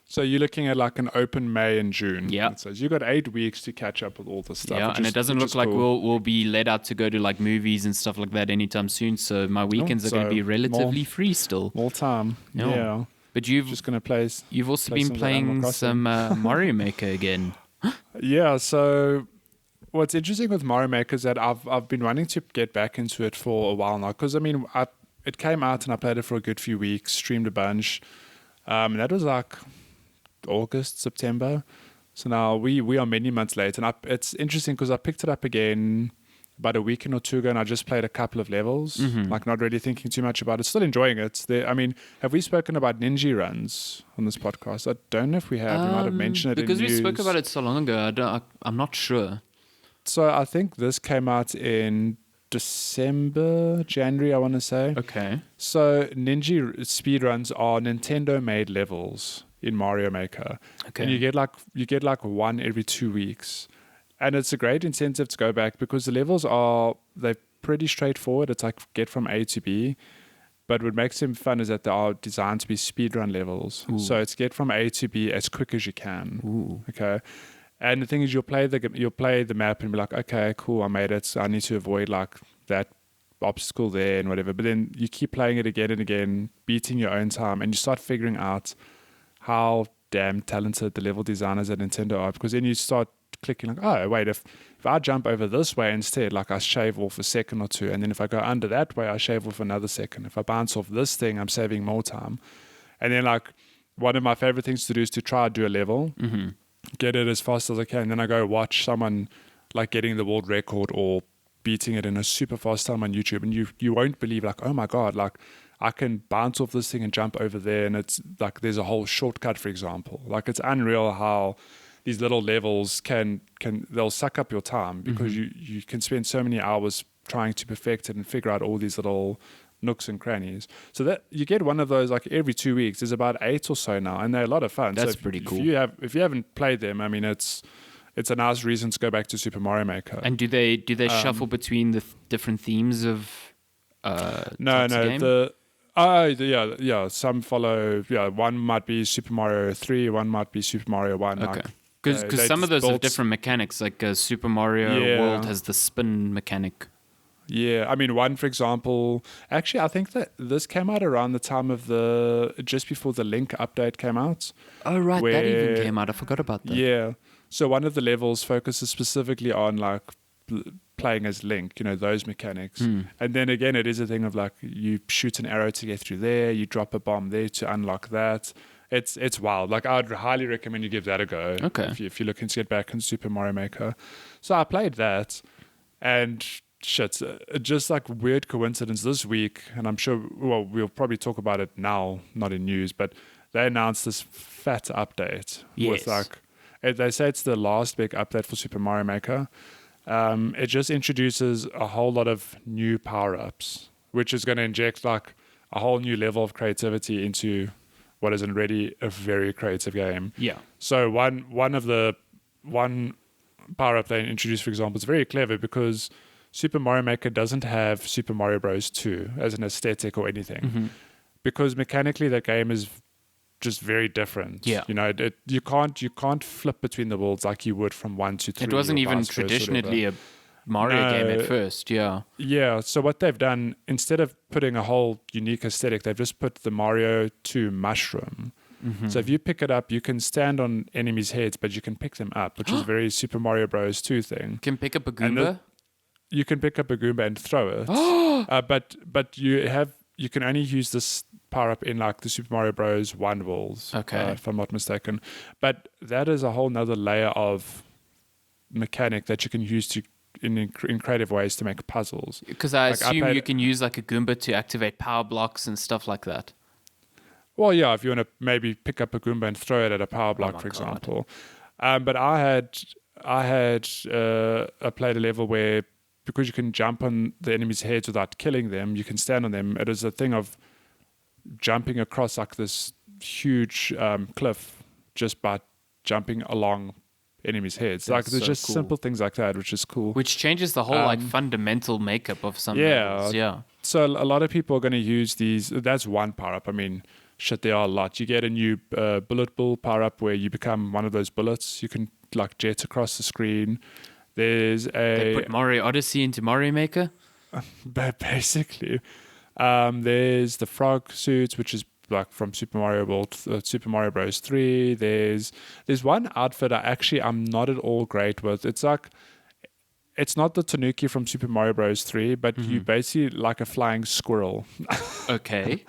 So you're looking at like an open May and June. Yeah. So you've got 8 weeks to catch up with all this stuff. Yeah, and it doesn't look like we'll be let out to go to like movies and stuff like that anytime soon. So my weekends are going to be relatively free still. More time. No. Yeah. But you've also been playing some Mario Maker again. Yeah. So what's interesting with Mario Maker is that I've been wanting to get back into it for a while now. Because it came out and I played it for a good few weeks, streamed a bunch. And that was like August, September. So now we are many months late, and it's interesting because I picked it up again about a week or two ago, and I just played a couple of levels, like not really thinking too much about it, still enjoying it. Have we spoken about ninja runs on this podcast? I don't know if we have. We might have mentioned it because in we spoke about it so long ago. I'm not sure. So I think this came out in January, I want to say. Okay. So ninja speedruns are Nintendo-made levels in Mario Maker. Okay. And you get like one every 2 weeks. And it's a great incentive to go back because the levels they're pretty straightforward. It's like get from A to B. But what makes them fun is that they are designed to be speedrun levels. Ooh. So it's get from A to B as quick as you can. Ooh. Okay. And the thing is, you'll play the map and be like, okay, cool, I made it. So I need to avoid like that obstacle there and whatever. But then you keep playing it again and again, beating your own time, and you start figuring out how damn talented the level designers at Nintendo are, because then you start clicking like, oh wait, if I jump over this way instead, like I shave off a second or two, and then if I go under that way, I shave off another second. If I bounce off this thing, I'm saving more time. And then like one of my favorite things to do is to try to do a level, get it as fast as I can, then I go watch someone like getting the world record or beating it in a super fast time on YouTube, and you won't believe, like, oh my god, like I can bounce off this thing and jump over there, and it's like there's a whole shortcut, for example. Like, it's unreal how these little levels can they'll suck up your time, because you can spend so many hours trying to perfect it and figure out all these little nooks and crannies. So that you get one of those like every 2 weeks. There's about 8 or so now, and they're a lot of fun. That's so pretty cool. If you haven't played them, I mean, it's a nice reason to go back to Super Mario Maker. And do they shuffle between the different themes of No, types of game? yeah. Some follow. Yeah, one might be Super Mario 3, one might be Super Mario 1. Okay. Like, Because some of those have different mechanics, like Super Mario World has the spin mechanic. Yeah, I mean, one, for example, actually, I think that this came out around the time of just before the Link update came out. Oh, right, that even came out. I forgot about that. Yeah, so one of the levels focuses specifically on like playing as Link, those mechanics. And then again, it is a thing of like you shoot an arrow to get through there, you drop a bomb there to unlock that. It's wild. Like, I'd highly recommend you give that a go. Okay. If you're looking to get back in Super Mario Maker. So I played that, and shit, just like weird coincidence this week, and I'm sure, well, we'll probably talk about it now, not in news, but they announced this fat update. Yes. With like, they say it's the last big update for Super Mario Maker. It just introduces a whole lot of new power-ups, which is going to inject like a whole new level of creativity into what is already a very creative game. Yeah. So one power-up they introduced, for example, is very clever, because Super Mario Maker doesn't have Super Mario Bros. 2 as an aesthetic or anything, because mechanically that game is just very different. Yeah. You can't flip between the worlds like you would from 1 to 3. It wasn't or even vice versa, traditionally a Mario game at first, yeah. Yeah, so what they've done, instead of putting a whole unique aesthetic, they've just put the Mario 2 mushroom. So if you pick it up, you can stand on enemies' heads, but you can pick them up, which is a very Super Mario Bros. 2 thing. Can pick up a Goomba? You can pick up a Goomba and throw it. But you can only use this power up in like the Super Mario Bros. 1 worlds, if I'm not mistaken. But that is a whole nother layer of mechanic that you can use in creative ways to make puzzles. Because I assume you can use like a Goomba to activate power blocks and stuff like that. Well, yeah, if you want to maybe pick up a Goomba and throw it at a power block, for example. But I had played a level where, because you can jump on the enemy's heads without killing them, you can stand on them. It is a thing of jumping across like this huge cliff just by jumping along enemies' heads. Like, there's just simple things like that, which is cool. Which changes the whole like fundamental makeup of some levels. Yeah. So a lot of people are going to use these. That's one power up. I mean, shit, there are a lot. You get a new bullet bill power up where you become one of those bullets. You can like jet across the screen. They put Mario Odyssey into Mario Maker. Basically, there's the frog suits, which is like from Super Mario World, Super Mario Bros. 3. There's one outfit I'm not at all great with. It's like, it's not the Tanuki from Super Mario Bros. 3, but you basically like a flying squirrel. Okay.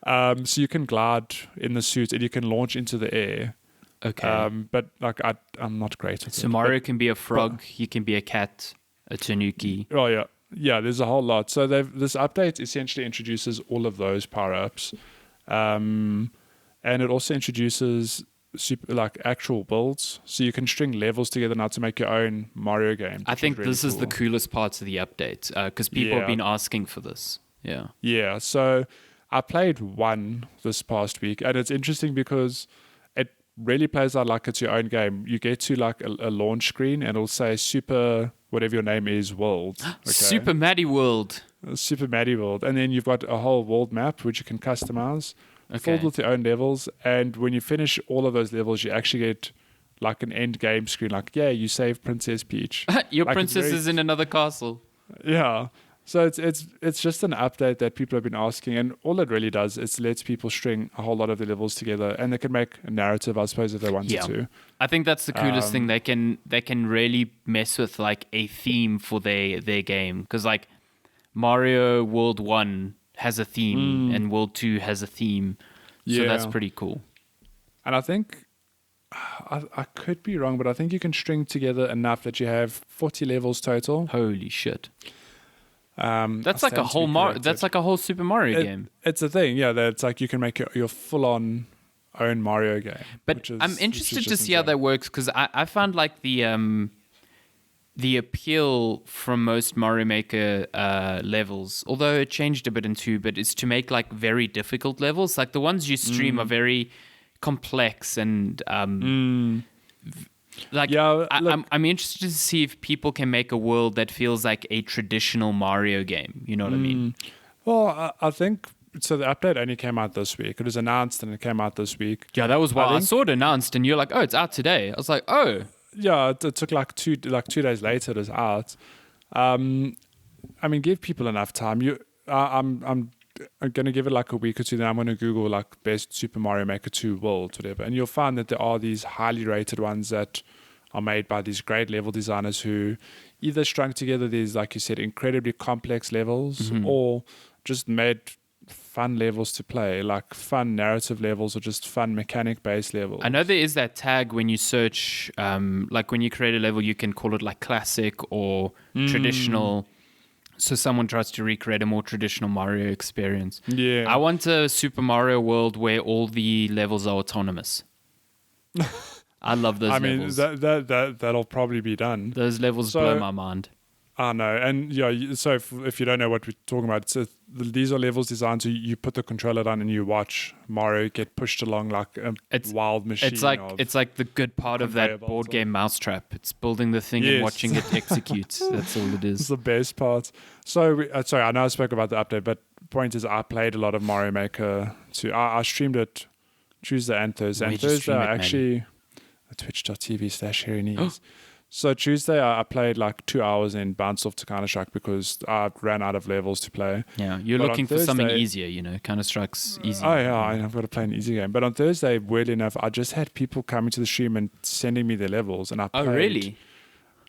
So you can glide in the suit and you can launch into the air. Okay. But like I'm not great at it. So Mario can be a frog, he can be a cat, a Tanuki. Oh yeah. Yeah, there's a whole lot. So this update essentially introduces all of those power-ups. And it also introduces actual builds, so you can string levels together now to make your own Mario game. I think really this is the coolest parts of the update, because people have been asking for this. Yeah. So I played one this past week, and it's interesting because it really plays out like it's your own game. You get to like a launch screen, and it'll say Super whatever your name is world. Okay? Super Matty World. Super Matty World, and then you've got a whole world map which you can customize, filled with your own levels. And when you finish all of those levels, you actually get like an end game screen, like, yeah, you saved Princess Peach. Your princess is in another castle. Yeah. So it's just an update that people have been asking, and all it really does is lets people string a whole lot of the levels together, and they can make a narrative, I suppose, if they wanted to. I think that's the coolest thing. They can really mess with like a theme for their game, because like Mario World 1 has a theme and World 2 has a theme, so that's pretty cool. And I think I could be wrong, but I think you can string together enough that you have 40 levels total. Holy shit! I That's like a stand to be whole corrected. That's like a whole Super Mario game. It's a thing, yeah. That it's like you can make your full-on own Mario game. But I'm interested to see how that works because I found like the appeal from most Mario Maker levels, although it changed a bit in 2, but it's to make like very difficult levels. Like the ones you stream are very complex and like Yeah, I'm interested to see if people can make a world that feels like a traditional Mario game. You know what I mean? Well, I think so. The update only came out this week. It was announced and it came out this week. Yeah, that was wild. I think- saw it announced, and you're like, "Oh, it's out today." I was like, "Oh, Yeah, it took like 2 days later. It was out. I mean, give people enough time. I'm going to give it like a week or two. Then I'm going to Google like best Super Mario Maker 2 world, whatever, and you'll find that there are these highly rated ones that are made by these great level designers who either strung together these, like you said, incredibly complex levels, or just made fun levels to play, like fun narrative levels or just fun mechanic based levels. I know there is that tag when you search, like when you create a level, you can call it like classic or traditional. So someone tries to recreate a more traditional Mario experience. Yeah. I want a Super Mario world where all the levels are autonomous. I love those I mean, levels. that'll probably be done. Those levels So- blow my mind. I know. And yeah, so if you don't know what we're talking about, these are levels designed so you put the controller down and you watch Mario get pushed along like a wild machine. It's like the good part of that conveyor board belt. game Mousetrap. It's building the thing and Yes. watching it execute. That's all it It's is. the best part. So, sorry, I know I spoke about the update, but point is I played a lot of Mario Maker 2. I streamed it Tuesday and Thursday. Where'd And you Thursday stream it, I Matty? actually twitch.tv/HarryNews. So Tuesday I played like 2 hours and bounced off to Counter-Strike because I ran out of levels to play. Yeah, you're But on looking for something Thursday- easier, you know. Counter-Strike's easy. Oh yeah, I've got to play an easy game. But on Thursday, weirdly enough, I just had people coming to the stream and sending me their levels, and I Oh, played really?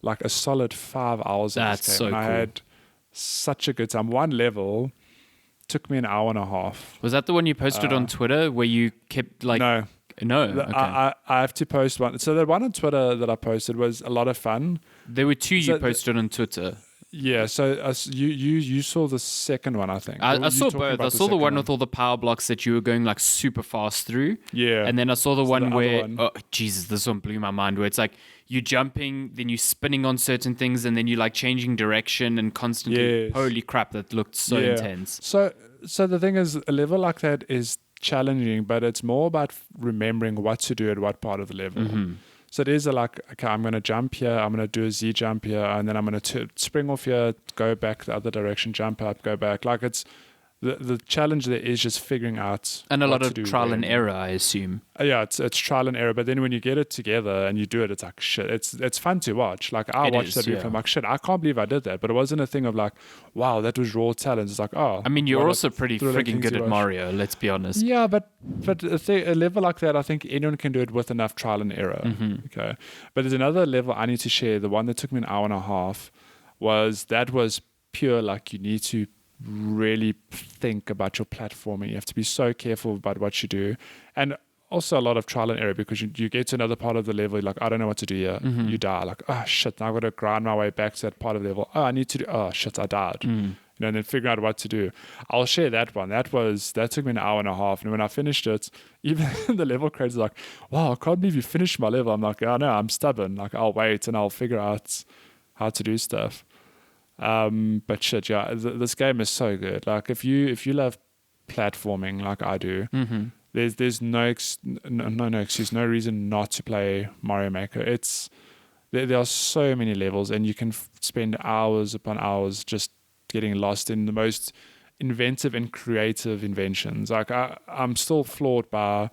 like a solid 5 hours. In That's this so game. And cool. I had such a good time. One level took me an hour and a half. Was that the one you posted on Twitter where you kept like... No, No, okay. I have to post one. So the one on Twitter that I posted was a lot of fun. There were two So you posted on Twitter. Yeah, so you saw the second one, I think. I You saw talking both. about I saw the second one with all the power blocks that you were going like super fast through. Yeah. And then I saw the So one the other where, one- oh, Jesus, this one blew my mind, where it's like you jumping, then you spinning on certain things, and then you like changing direction and constantly. Yes. Holy crap, that looked so Yeah. intense. So the thing is, a level like that is challenging, but it's more about remembering what to do at what part of the level. Mm-hmm. So it is like, okay, I'm going to jump here, I'm going to do a Z jump here, and then I'm going to spring off here, go back the other direction, jump up, go back. Like it's the challenge there is just figuring out And a what lot to of do trial and when. error, I assume. Yeah, it's trial and error. But then when you get it together and you do it, it's like shit. It's fun to watch. Like I It watched is, that replay. yeah. I'm like shit. I can't believe I did that. But it wasn't a thing of like, wow, that was raw talent. It's like, oh. I mean, you're what a also pretty thrilling friggin' thing good to at watch. Mario, let's be honest. Yeah, but a level like that, I think anyone can do it with enough trial and error. Mm-hmm. Okay, but there's another level I need to share. The one that took me an hour and a half was pure like you need to really think about your platforming. You have to be so careful about what you do, and also a lot of trial and error because you get to another part of the level, you're like, I don't know what to do here. Mm-hmm. You die. Like, oh shit, now I've got to grind my way back to that part of the level. Oh, I need to do. Oh shit, I died. Mm. You know, and then figuring out what to do. I'll share that one. That took me an hour and a half. And when I finished it, even the level creator's like, wow, I can't believe you finished my level. I'm like, oh no, I'm stubborn. Like I'll wait and I'll figure out how to do stuff. But shit, yeah, this game is so good. Like if you love platforming like I do, Mm-hmm. there's no excuse, no reason not to play Mario Maker. There are so many levels, and you can spend hours upon hours just getting lost in the most inventive and creative inventions. Like I'm still floored by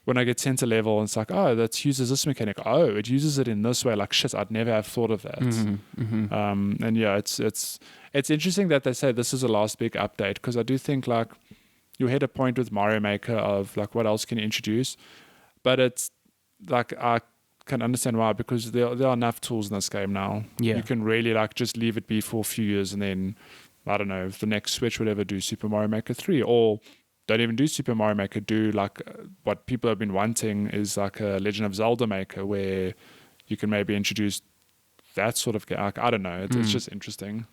when I get sent a level and it's like, oh, that uses this mechanic. Oh, it uses it in this way. Like shit, I'd never have thought of that. Mm-hmm. Mm-hmm. And yeah, it's interesting that they say this is the last big update, because I do think like you hit a point with Mario Maker of like what else can you introduce, but it's like I can understand why, because there are enough tools in this game now. Yeah. You can really like just leave it be for a few years and then I don't know, if the next Switch would ever do Super Mario Maker 3, or don't even do Super Mario Maker, do like what people have been wanting is like a Legend of Zelda Maker, where you can maybe introduce that sort of game. Like, I don't know. It's just interesting.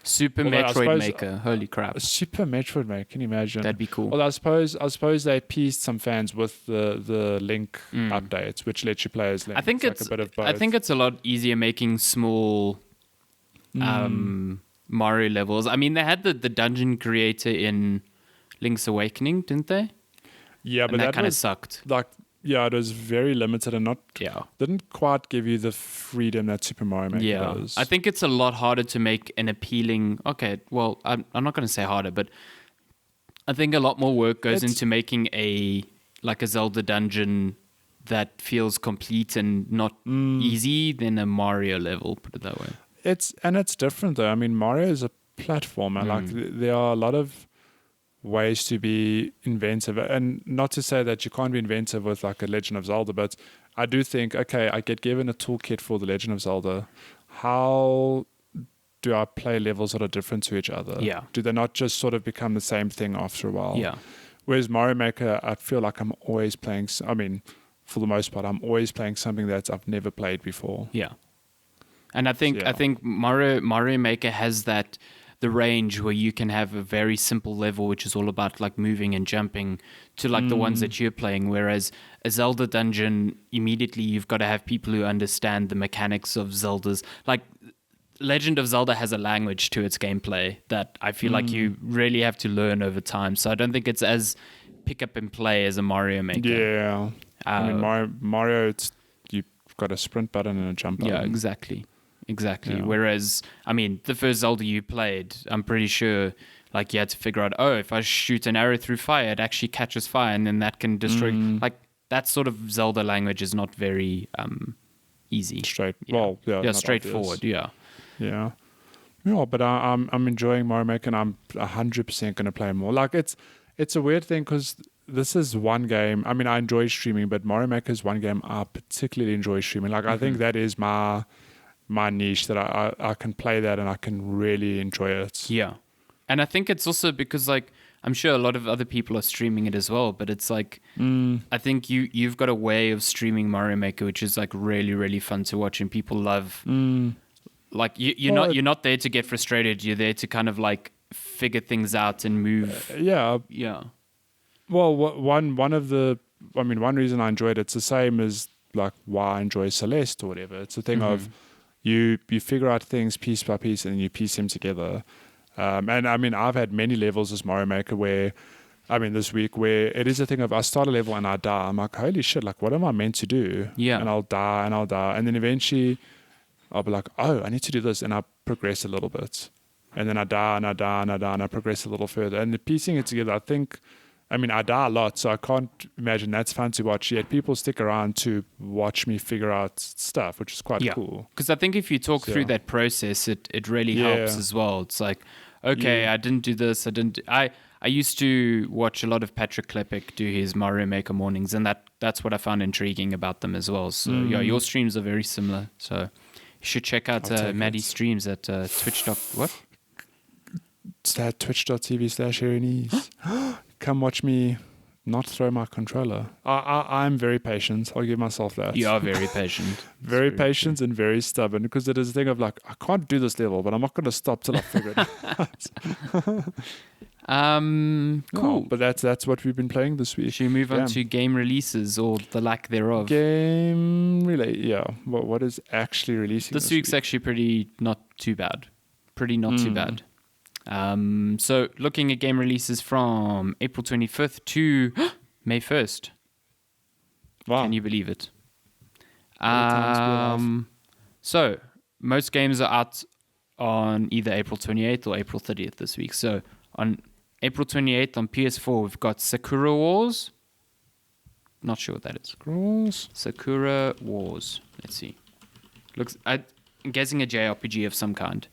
Super Although I Metroid suppose- Maker. Holy crap. A Super Metroid Maker, can you imagine? That'd be cool. Well, I suppose they appeased some fans with the Link updates, which lets you play as Link. I think it's like a bit of both. I think it's a lot easier making small Mario levels. I mean, they had the dungeon creator in Link's Awakening, didn't they? yeah, but And that kind of was sucked. like, yeah, it was very limited and not didn't quite give you the freedom that Super Mario Maker does. I think it's a lot harder to make an appealing. Okay, well, I'm not going to say harder, but I think a lot more work goes into making a Zelda dungeon that feels complete and not easy than a Mario level. Put it that way. It's different though. I mean, Mario is a platformer. Like there are a lot of ways to be inventive, and not to say that you can't be inventive with like a Legend of Zelda, but I do think, okay, I get given a toolkit for the Legend of Zelda. How do I play levels that are different to each other? Yeah. Do they not just sort of become the same thing after a while? Yeah. Whereas Mario Maker, I feel like I'm always playing. I mean, for the most part, I'm always playing something that I've never played before. Yeah. And I think Mario Maker has the range where you can have a very simple level, which is all about like moving and jumping, to like the ones that you're playing. Whereas a Zelda dungeon, immediately you've got to have people who understand the mechanics of Zelda's. Like Legend of Zelda has a language to its gameplay that I feel like you really have to learn over time. So I don't think it's as pick up and play as a Mario Maker. Yeah. I mean, Mario, you've got a sprint button and a jump button. Yeah, exactly. Yeah. Whereas, I mean, the first Zelda you played, I'm pretty sure, like, you had to figure out, if I shoot an arrow through fire, it actually catches fire, and then that can destroy. Like, that sort of Zelda language is not very easy. Well, yeah, straightforward. Obvious. Yeah. Yeah, but I'm enjoying Mario Maker, and I'm 100% going to play more. Like, it's a weird thing because this is one game. I mean, I enjoy streaming, but Mario Maker is one game I particularly enjoy streaming. Like, I think that is my niche, that I can play that and I can really enjoy it. Yeah. And I think it's also because, like, I'm sure a lot of other people are streaming it as well, but it's like, I think you've got a way of streaming Mario Maker which is like really, really fun to watch, and people love. Like you're not there to get frustrated. You're there to kind of like figure things out and move. Yeah. Well, one reason I enjoyed it's the same as like why I enjoy Celeste or whatever. It's a thing of you figure out things piece by piece and you piece them together. And I mean, I've had many levels as Mario Maker where, I mean, this week where it is a thing of I start a level and I die. I'm like, holy shit, like what am I meant to do? Yeah. And I'll die. And then eventually I'll be like, oh, I need to do this. And I progress a little bit. And then I die and I die and I die and I progress a little further. And the piecing it together, I mean, I die a lot, so I can't imagine that's fun to watch. Yet people stick around to watch me figure out stuff, which is quite cool. Because I think if you talk through that process, it really helps as well. It's like, okay, I didn't do this. I used to watch a lot of Patrick Klepek do his Mario Maker mornings, and that's what I found intriguing about them as well. So yeah, your streams are very similar. So you should check out Matty's streams at Twitch. What? It's that twitch.tv/Erinese. Come watch me not throw my controller. I'm very patient. I'll give myself that. You are very patient. very patient and very stubborn, because it is a thing of like, I can't do this level, but I'm not going to stop till I figure it out. Cool. But that's what we've been playing this week. Should we move on to game releases or the lack thereof? What is actually releasing this week's actually pretty not too bad. Too bad. So looking at game releases from April 25th to May 1st. Wow. Can you believe it? So most games are out on either April 28th or April 30th this week. So on April 28th on PS4, we've got Sakura Wars. Not sure what that is. Sakura Wars. Let's see. I'm guessing a JRPG of some kind.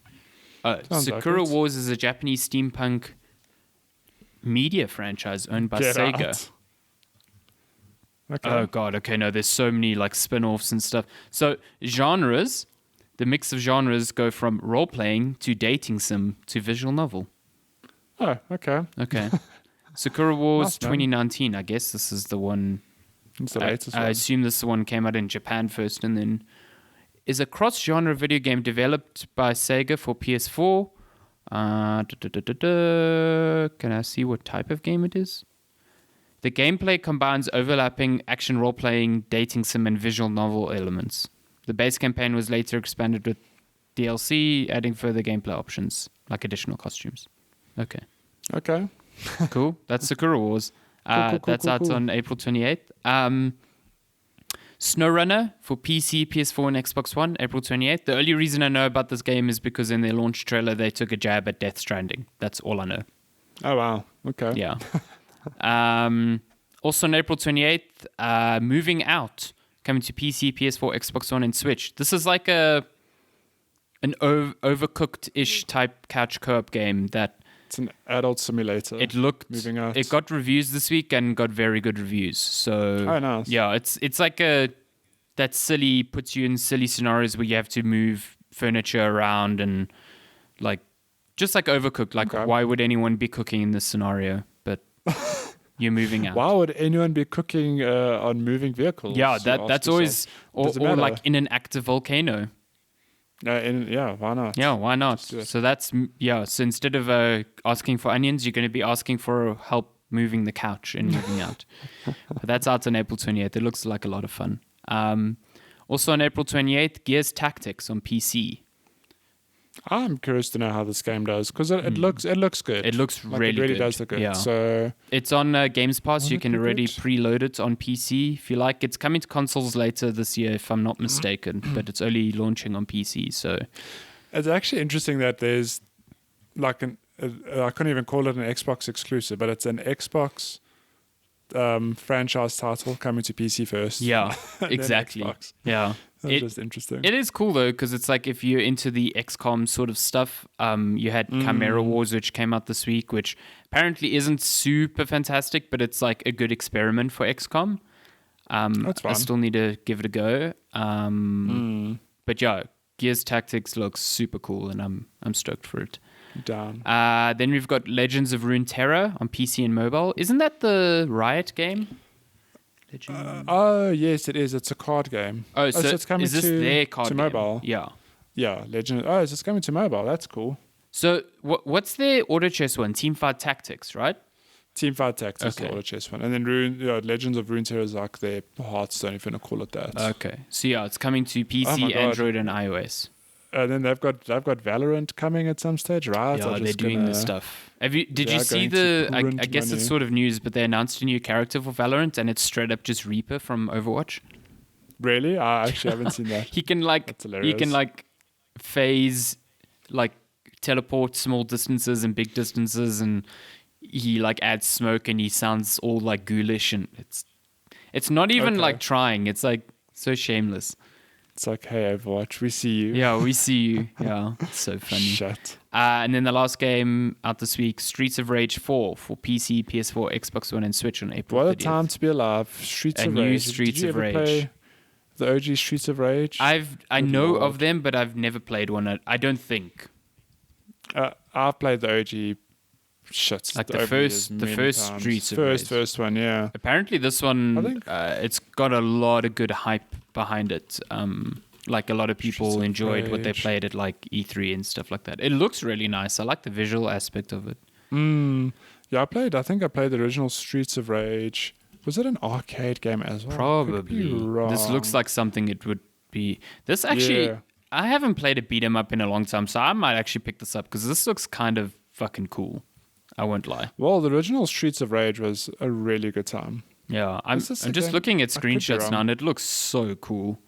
Sakura Wars is a Japanese steampunk media franchise owned by Sega. Okay. Oh god, okay, no, there's so many like spin-offs and stuff. So genres, the mix of genres go from role-playing to dating sim to visual novel. Oh, okay. Okay. Sakura Wars Nice, man. 2019. I guess this is the one. It's the I latest one. assume this one came out in Japan first, and then is a cross-genre video game developed by Sega for PS4. Can I see what type of game it is? The gameplay combines overlapping action role-playing, dating sim, and visual novel elements. The base campaign was later expanded with DLC, adding further gameplay options, like additional costumes. Okay. Okay. Cool. That's Sakura Wars. That's out on April 28th. SnowRunner for PC, PS4, and Xbox One, April 28th. The only reason I know about this game is because in their launch trailer, they took a jab at Death Stranding. That's all I know. Oh, wow. Okay. Yeah. Also on April 28th, Moving Out, coming to PC, PS4, Xbox One, and Switch. This is like an overcooked-ish type couch co-op game that It's an adult simulator. Moving Out. It got reviews this week and got very good reviews. So Oh, nice. yeah, it's like that silly, puts you in silly scenarios where you have to move furniture around and like just like Overcooked. Like why would anyone be cooking in this scenario? But you're moving out. Why would anyone be cooking on moving vehicles? Yeah, that's always or like in an active volcano. Why not? Yeah, why not? Just do it. So that's So instead of asking for onions, you're going to be asking for help moving the couch and moving out. But that's out on April 28th. It looks like a lot of fun. Also on April 28th, Gears Tactics on PC. I'm curious to know how this game does because it looks good. It looks like really it really good. does look good. Yeah. So it's on Games Pass. You it can be already good? preload it on PC if you like. It's coming to consoles later this year, if I'm not mistaken. But it's only launching on PC. So it's actually interesting that there's like I couldn't even call it an Xbox exclusive, but it's an Xbox franchise title coming to PC first. yeah, and then exactly. Xbox. Yeah. That's just interesting. It is cool though, because it's like if you're into the XCOM sort of stuff, you had Chimera Wars, which came out this week, which apparently isn't super fantastic, but it's like a good experiment for XCOM. That's fun. I still need to give it a go. But yeah, Gears Tactics looks super cool, and I'm stoked for it. Down. Then we've got Legends of Runeterra on PC and mobile. Isn't that the Riot game? Oh yes, it is. It's a card game. Oh, so it's coming is this to their card to game? mobile? Yeah. Yeah, Legend. Oh, it's coming to mobile. That's cool. So what's their auto chess one? Teamfight Tactics, right? Teamfight Tactics, Okay. the auto chess one, and then Legends of Runeterra is like their Hearthstone, if you want to call it that. Okay. So yeah, it's coming to PC, Oh my God. Android, and iOS. And then they've got Valorant coming at some stage, right? Yeah, they're doing this stuff. Did they you are see going to I print guess money. it's sort of news, but they announced a new character for Valorant, and it's straight up just Reaper from Overwatch. Really? I actually haven't seen that. He can That's hilarious. phase, like teleport small distances and big distances, and he like adds smoke, and he sounds all like ghoulish, and it's not even Okay. like trying. It's like so shameless. It's like, hey, Overwatch, we see you. Yeah, we see you. Yeah, it's so funny. Shut. And then the last game out this week, Streets of Rage 4 for PC, PS4, Xbox One, and Switch on April 30th. What a time to be alive. Streets A of new Rage. Streets Did you of ever Rage. play the OG Streets of Rage? I Good know Lord. of them, but I've never played one. I don't think. I've played the OG. Shit. Like the over first- years the many first times. Streets of Rage. First one, yeah. Apparently, this one I think- it's got a lot of good hype behind it. Like a lot of Streets people of enjoyed what they Rage. played at like E3 and stuff like that. It looks really nice. I like the visual aspect of it. Yeah, I think I played the original Streets of Rage. Was it an arcade game as well? Could be Probably. This looks wrong. like something it would be. This actually, Yeah. I haven't played a beat 'em up in a long time, so I might actually pick this up because this looks kind of fucking cool. I won't lie. Well, the original Streets of Rage was a really good time. Yeah, I'm Is this just again? looking at I could be screenshots now, wrong. and it looks so cool.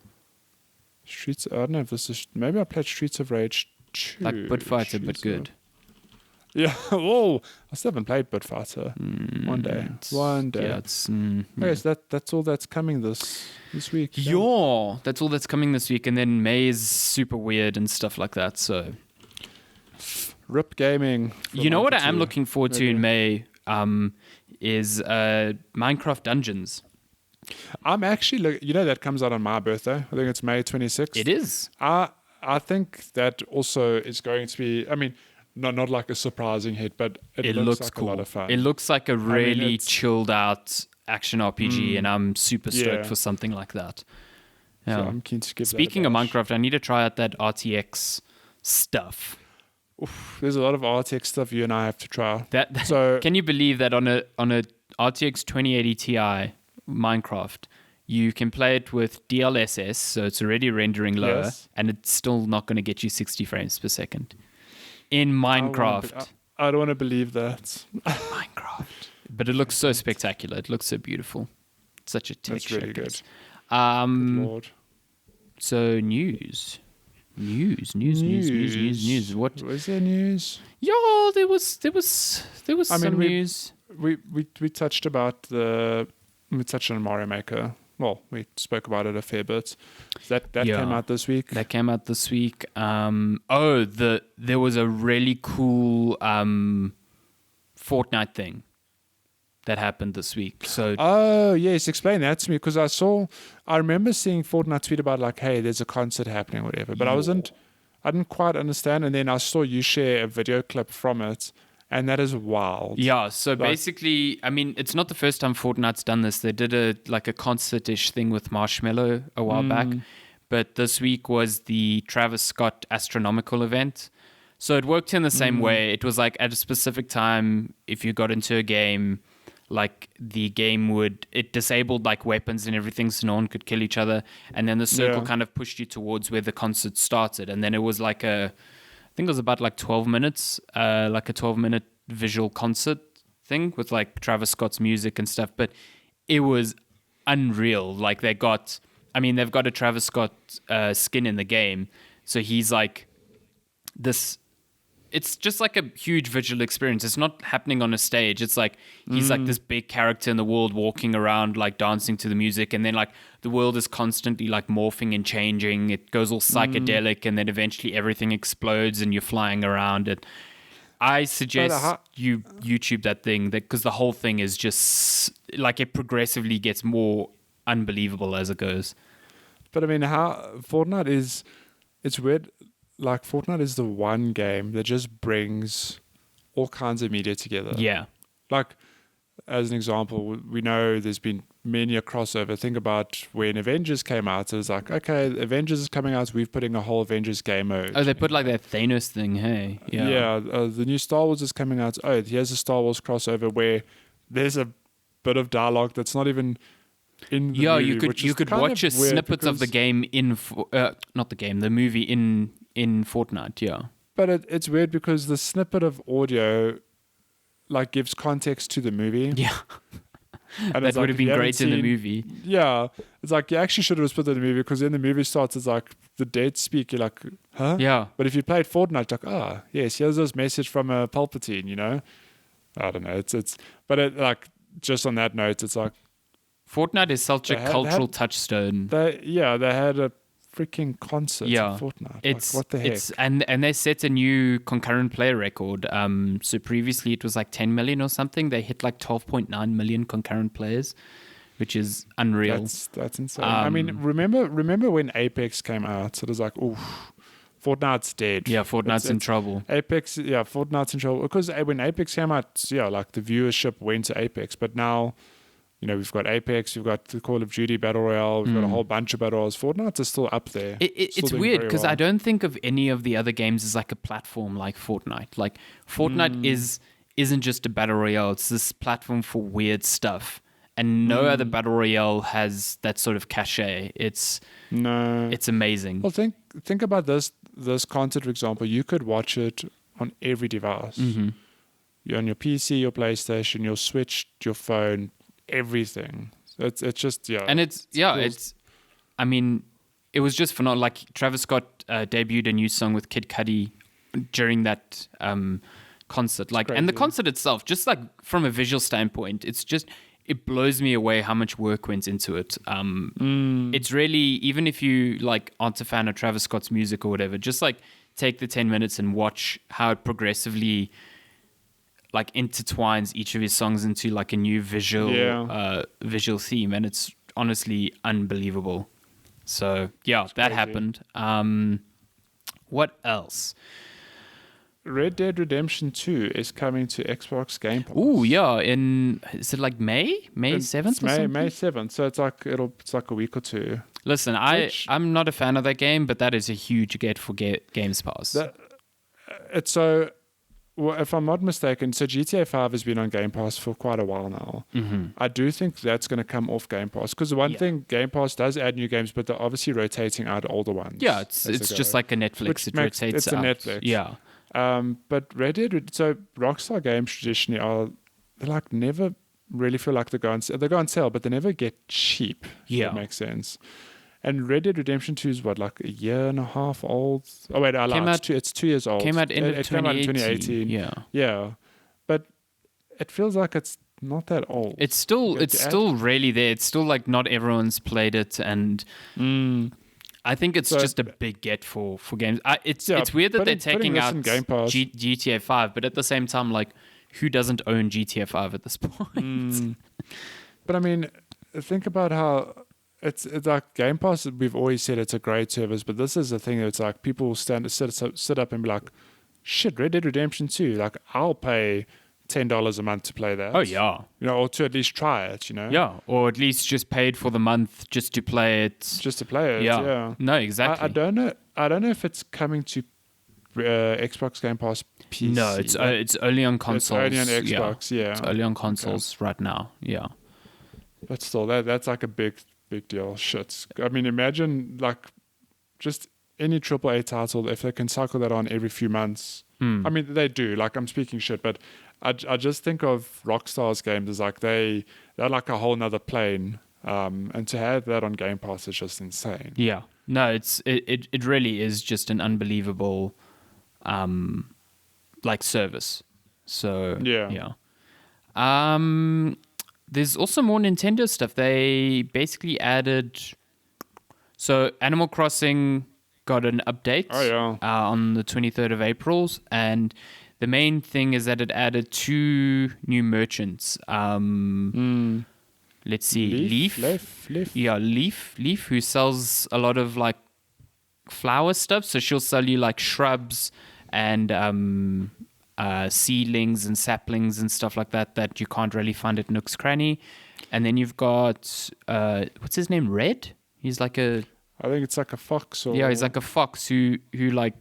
Streets. I don't know if this is. Maybe I played Streets of Rage 2. Like Budfighter, but Streets good. Yeah. Whoa. I still haven't played Budfighter. One day. One day. Yeah, it's. Okay, so that's all that's coming this week. Yeah, that's all that's coming this week, and then May is super weird and stuff like that. So Rip Gaming. for you know a what month I or am two. looking forward to in May is Minecraft Dungeons. I'm actually. That comes out on my birthday. I think it's May 26th. It is. I think that also is going to be. I mean, not like a surprising hit, but It looks looks like cool. a lot of fun. It looks like a really it's- chilled out action RPG, and I'm super stoked Yeah. for something like that. So Yeah. I'm keen to give Speaking that of a bash. Minecraft, I need to try out that RTX stuff. There's a lot of RTX stuff you and I have to try. That So can you believe that on a RTX 2080 Ti Minecraft, you can play it with DLSS, so it's already rendering lower, Yes. and it's still not going to get you 60 frames per second in Minecraft. I don't want to believe that. Minecraft, but it looks so spectacular. It looks so beautiful. Such a tech That's really showcase. good. Um, Good Lord. So news. What Was there news? Yeah, there was I mean, some news. We touched on Mario Maker. Well, we spoke about it a fair bit. That Yeah. came out this week. That came out this week. There was a really cool Fortnite thing that happened this week. So Oh yes, explain that to me, because I remember seeing Fortnite tweet about like, hey, there's a concert happening or whatever, but I didn't quite understand, and then I saw you share a video clip from it, and that is wild. yeah, so basically, I mean, it's not the first time Fortnite's done this. They did a concert-ish thing with Marshmello a while back, but this week was the Travis Scott astronomical event. So it worked in the same way. It was like at a specific time, if you got into a game, like the game it disabled like weapons and everything, so no one could kill each other, and then the circle kind of pushed you towards where the concert started, and then it was like I think it was about like 12 minutes, like a 12-minute visual concert thing with like Travis Scott's music and stuff, but it was unreal. Like they've got a Travis Scott skin in the game, so he's like this. It's just like a huge visual experience. It's not happening on a stage. It's like he's like this big character in the world walking around, like dancing to the music. And then like the world is constantly like morphing and changing. It goes all psychedelic, and then eventually everything explodes and you're flying around it. I suggest you YouTube that thing, because the whole thing is just like it progressively gets more unbelievable as it goes. But I mean, it's weird. Like Fortnite is the one game that just brings all kinds of media together. Yeah. Like, as an example, we know there's been many a crossover. Think about when Avengers came out. It was like, okay, Avengers is coming out, we're putting a whole Avengers game mode. Oh, they put like that Thanos thing, hey? Yeah. The new Star Wars is coming out. Oh, here's a Star Wars crossover where there's a bit of dialogue that's not even in the movie. You could watch a snippet of the game the movie in Fortnite, yeah. But it's weird because the snippet of audio like gives context to the movie. Yeah. And that would have been great in the movie. Yeah. It's like you actually should have put it in the movie, because then the movie starts, it's like the dead speak, you're like, huh? Yeah. But if you played Fortnite, like, yes, here's this message from a Palpatine, you know? I don't know. But like, just on that note, it's like Fortnite is such a cultural touchstone. They had a freaking concert in Fortnite. It's what the heck? And they set a new concurrent player record. So previously it was like 10 million or something. They hit like 12.9 million concurrent players, which is unreal. That's insane. I mean, remember when Apex came out? So it was like, oof, Fortnite's dead. Yeah, Fortnite's in trouble. Fortnite's in trouble, because when Apex came out, like the viewership went to Apex, but now, you know, we've got Apex, we've got the Call of Duty Battle Royale, we've got a whole bunch of Battle Royales. Fortnite is still up there. It's weird because I don't think of any of the other games as like a platform like Fortnite. Like Fortnite isn't just a Battle Royale, it's this platform for weird stuff. And no other Battle Royale has that sort of cachet. It's amazing. Well, think about this content, for example. You could watch it on every device. You're on your PC, your PlayStation, your Switch, your phone, everything. It's just and I mean, it was just phenomenal. Like Travis Scott debuted a new song with Kid Cudi during that concert. Like, and the concert itself, just like from a visual standpoint, it blows me away how much work went into it. It's really, even if you like aren't a fan of Travis Scott's music or whatever, just like take the 10 minutes and watch how it progressively like intertwines each of his songs into like a new visual theme, and it's honestly unbelievable. So that happened. What else? Red Dead Redemption 2 is coming to Xbox Game Pass. Oh yeah, is it like May It's 7th or something? May 7th, so it's like a week or two. Listen, I'm not a fan of that game, but that is a huge get for Games Pass. It's so. Well, if I'm not mistaken, so GTA 5 has been on Game Pass for quite a while now. Mm-hmm. I do think that's going to come off Game Pass because the one thing Game Pass does add new games, but they're obviously rotating out older ones. Yeah, it's just like a Netflix. It rotates it's a out. Netflix. Yeah. But so Rockstar games traditionally they like never really feel like they go on sale, but they never get cheap. Yeah. If that makes sense. And Red Dead Redemption 2 is what, like a year and a half old? Oh wait, I lied. It's 2 years old. Came out came out in 2018. Yeah. Yeah, but it feels like it's not that old. It's still really there. It's still like not everyone's played it, and I think it's just a big get for games. It's weird that they're taking out Game Pass. GTA 5, but at the same time, like, who doesn't own GTA 5 at this point? But I mean, think about how it's like Game Pass. We've always said it's a great service, but this is the thing. It's like people sit up and be like, "Shit, Red Dead Redemption 2. Like, I'll pay $10 a month to play that." Oh yeah, or to at least try it. Yeah, or at least just paid for the month just to play it. Yeah. No, exactly. I don't know if it's coming to Xbox Game Pass PC. No, it's only on consoles. It's only on Xbox. Yeah. It's only on consoles right now. Yeah. But still, that's like a big deal. Shit. I mean, imagine like just any AAA title if they can cycle that on every few months. I mean, they do. Like, I'm speaking shit, but I just think of Rockstar's games as like they're like a whole nother plane. And to have that on Game Pass is just insane. Yeah. No, it really is just an unbelievable like service. So yeah. There's also more Nintendo stuff. They basically added... So Animal Crossing got an update on the 23rd of April. And the main thing is that it added 2 new merchants. Let's see. Leaf. Yeah, Leaf, who sells a lot of like flower stuff. So she'll sell you like shrubs and... seedlings and saplings and stuff like that you can't really find at Nook's Cranny. And then you've got what's his name? Red? He's like I think it's like a fox. Yeah, he's like a fox who like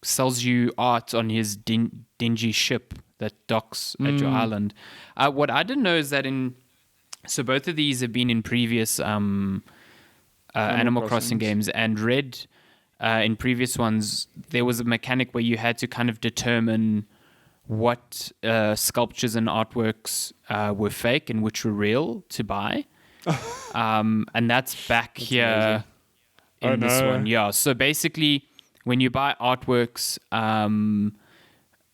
sells you art on his dingy ship that docks at your island. What I didn't know is that so both of these have been in previous Animal Crossing games, and Red in previous ones there was a mechanic where you had to kind of determine what sculptures and artworks were fake and which were real to buy. And that's here amazing. In this one. Yeah. So basically, when you buy artworks,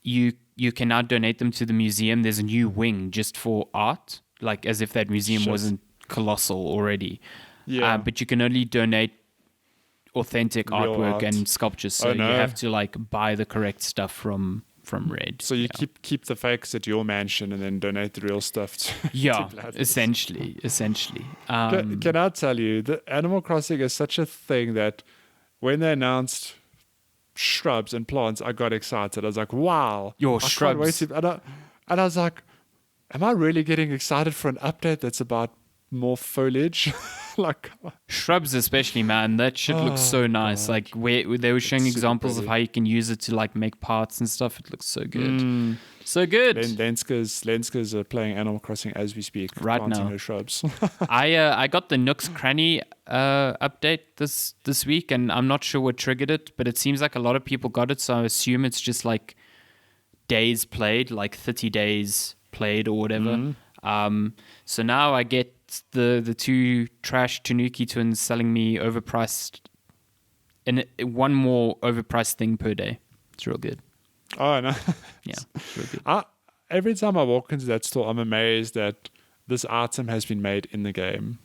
you can now donate them to the museum. There's a new wing just for art, like as if that museum wasn't colossal already. Yeah. But you can only donate authentic Real artwork art. and sculptures. So you have to like buy the correct stuff from Red. So you keep the fakes at your mansion and then donate the real stuff to Bladders. essentially. Can I tell you, the Animal Crossing is such a thing that when they announced shrubs and plants, I got excited. I was like, wow. Your I shrubs. Can't wait to, and I was like, am I really getting excited for an update that's about more foliage? Like shrubs especially, man, that shit looks so nice. God. Like where they were showing It's super examples of pretty. how you can use it to like make parts and stuff. It looks so good. So good. Lenska's are playing Animal Crossing as we speak, Right planting now. her shrubs. I got the Nook's Cranny update this week, and I'm not sure what triggered it, but it seems like a lot of people got it, so I assume it's just like days played, like 30 days played or whatever. So now I get the 2 trash Tanuki twins selling me overpriced, and one more overpriced thing per day. It's real good. Oh no. Yeah, it's real good. Every time I walk into that store, I'm amazed that this item has been made in the game.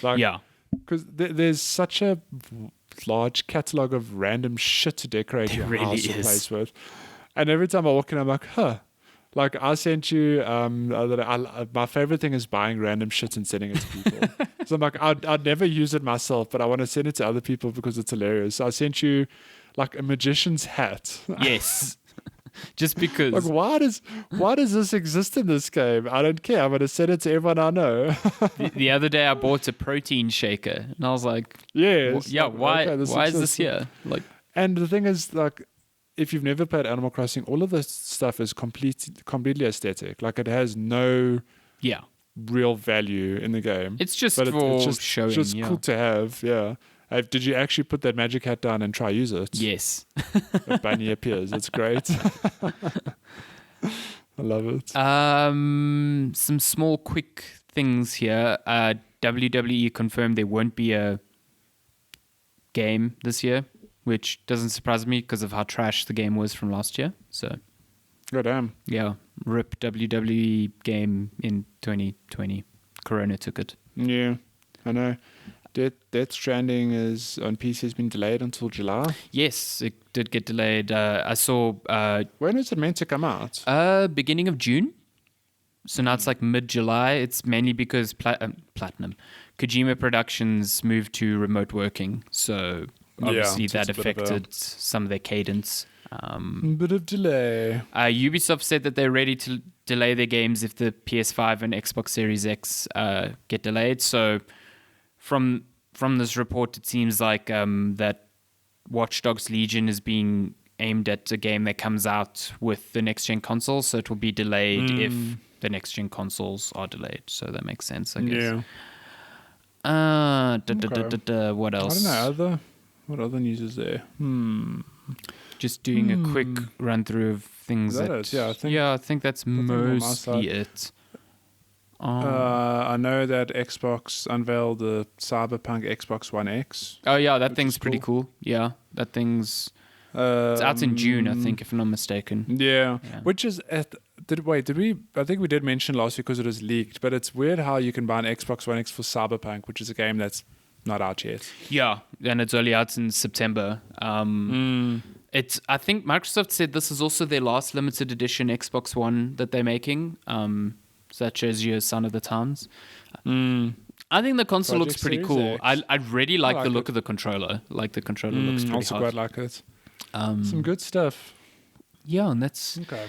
Like, Yeah. because there's such a large catalog of random shit to decorate There your really house or is. place with. And every time I walk in, I'm like, huh. Like, I sent you, the other day, my favorite thing is buying random shit and sending it to people. So I'm like, I'd never use it myself, but I want to send it to other people because it's hilarious. So I sent you, like, a magician's hat. Yes. Just because. Like, why does this exist in this game? I don't care. I'm going to send it to everyone I know. The other day I bought a protein shaker, and I was like, Yes. yeah, like, why? okay, Why is this exists. here? Like, And the thing is, like, if you've never played Animal Crossing, all of this stuff is completely aesthetic. Like, it has no yeah, real value in the game. it's just But for it's just, showing. just Yeah. cool to have, yeah. Did you actually put that magic hat down and try use it? Yes. A bunny appears. It's great. I love it. Some small quick things here. WWE confirmed there won't be a game this year, which doesn't surprise me because of how trash the game was from last year. So, God damn. yeah, rip WWE game in 2020. Corona took it. Yeah, I know. Death Stranding is on PC has been delayed until July. Yes, it did get delayed. I saw When is it meant to come out? beginning of June. So now it's like mid-July. It's mainly because Platinum. Kojima Productions moved to remote working. So obviously so that it's a bit of a- affected some of their cadence. Bit of delay. Ubisoft said that they're ready to delay their games if the PS5 and Xbox Series X get delayed. So from this report, it seems like that Watch Dogs Legion is being aimed at a game that comes out with the next-gen console, so it will be delayed if the next-gen consoles are delayed. So that makes sense, I guess. Yeah. What else? I don't know. What other news is there? Just doing a quick run-through of things Is that it? I think that's on my mostly side. it. I know that Xbox unveiled the Cyberpunk Xbox One X. Oh yeah, that which thing's is pretty cool. Yeah, that thing's it's out in June, I think, if I'm not mistaken. Yeah, Yeah. which is did we? I think we did mention last week because it was leaked, but it's weird how you can buy an Xbox One X for Cyberpunk, which is a game that's not out yet. Yeah, and it's only out in September. It's. I think Microsoft said this is also their last limited edition Xbox One that they're making. Such as your Son of the Times. I think the console looks Project pretty Series cool. X. I really like the like look it. of the controller. Like the controller looks pretty Also hot. quite like it. Some good stuff. Yeah, and that's Okay.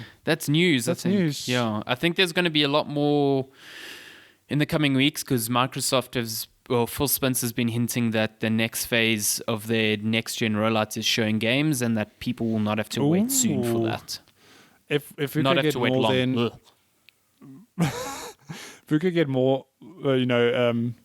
news. That's I think. news. Yeah, I think there's going to be a lot more in the coming weeks because Microsoft Phil Spencer's been hinting that the next phase of their next gen rollout is showing games, and that people will not have to wait soon for Ooh. that. If we Not could have get to wait more, long. then Ugh. if we could get more,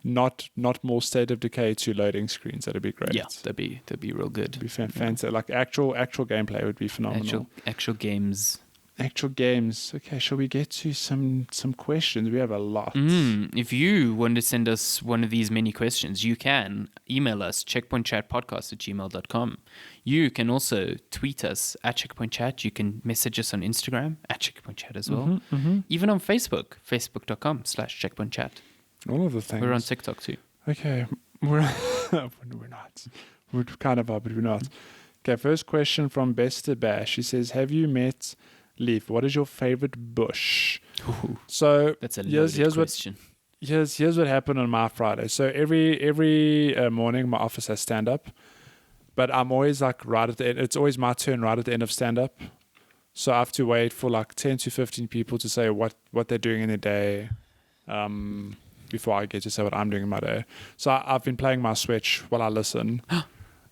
not more State of Decay 2 loading screens, that'd be great. Yeah, that'd be real good. It'd be fantastic. Like actual gameplay would be phenomenal. Actual games. Actual games. Okay, shall we get to some questions? We have a lot. If you want to send us one of these many questions, you can email us checkpointchatpodcast@gmail.com. You can also tweet us at checkpointchat. You can message us on Instagram at checkpointchat as well. Even on Facebook, facebook.com/checkpointchat. All of the things. We're on TikTok too. Okay, we're not. We kind of are, but we're not. Okay, first question from Bester Bash. She says, "Have you met Leaf? What is your favorite bush?" Ooh, So that's a here's loaded what question. here's what happened on my Friday. So every morning my office has stand up, but I'm always like right at the end. It's always my turn right at the end of stand up. So I have to wait for like 10 to 15 people to say what they're doing in their day, before I get to say what I'm doing in my day. So I've been playing my Switch while I listen,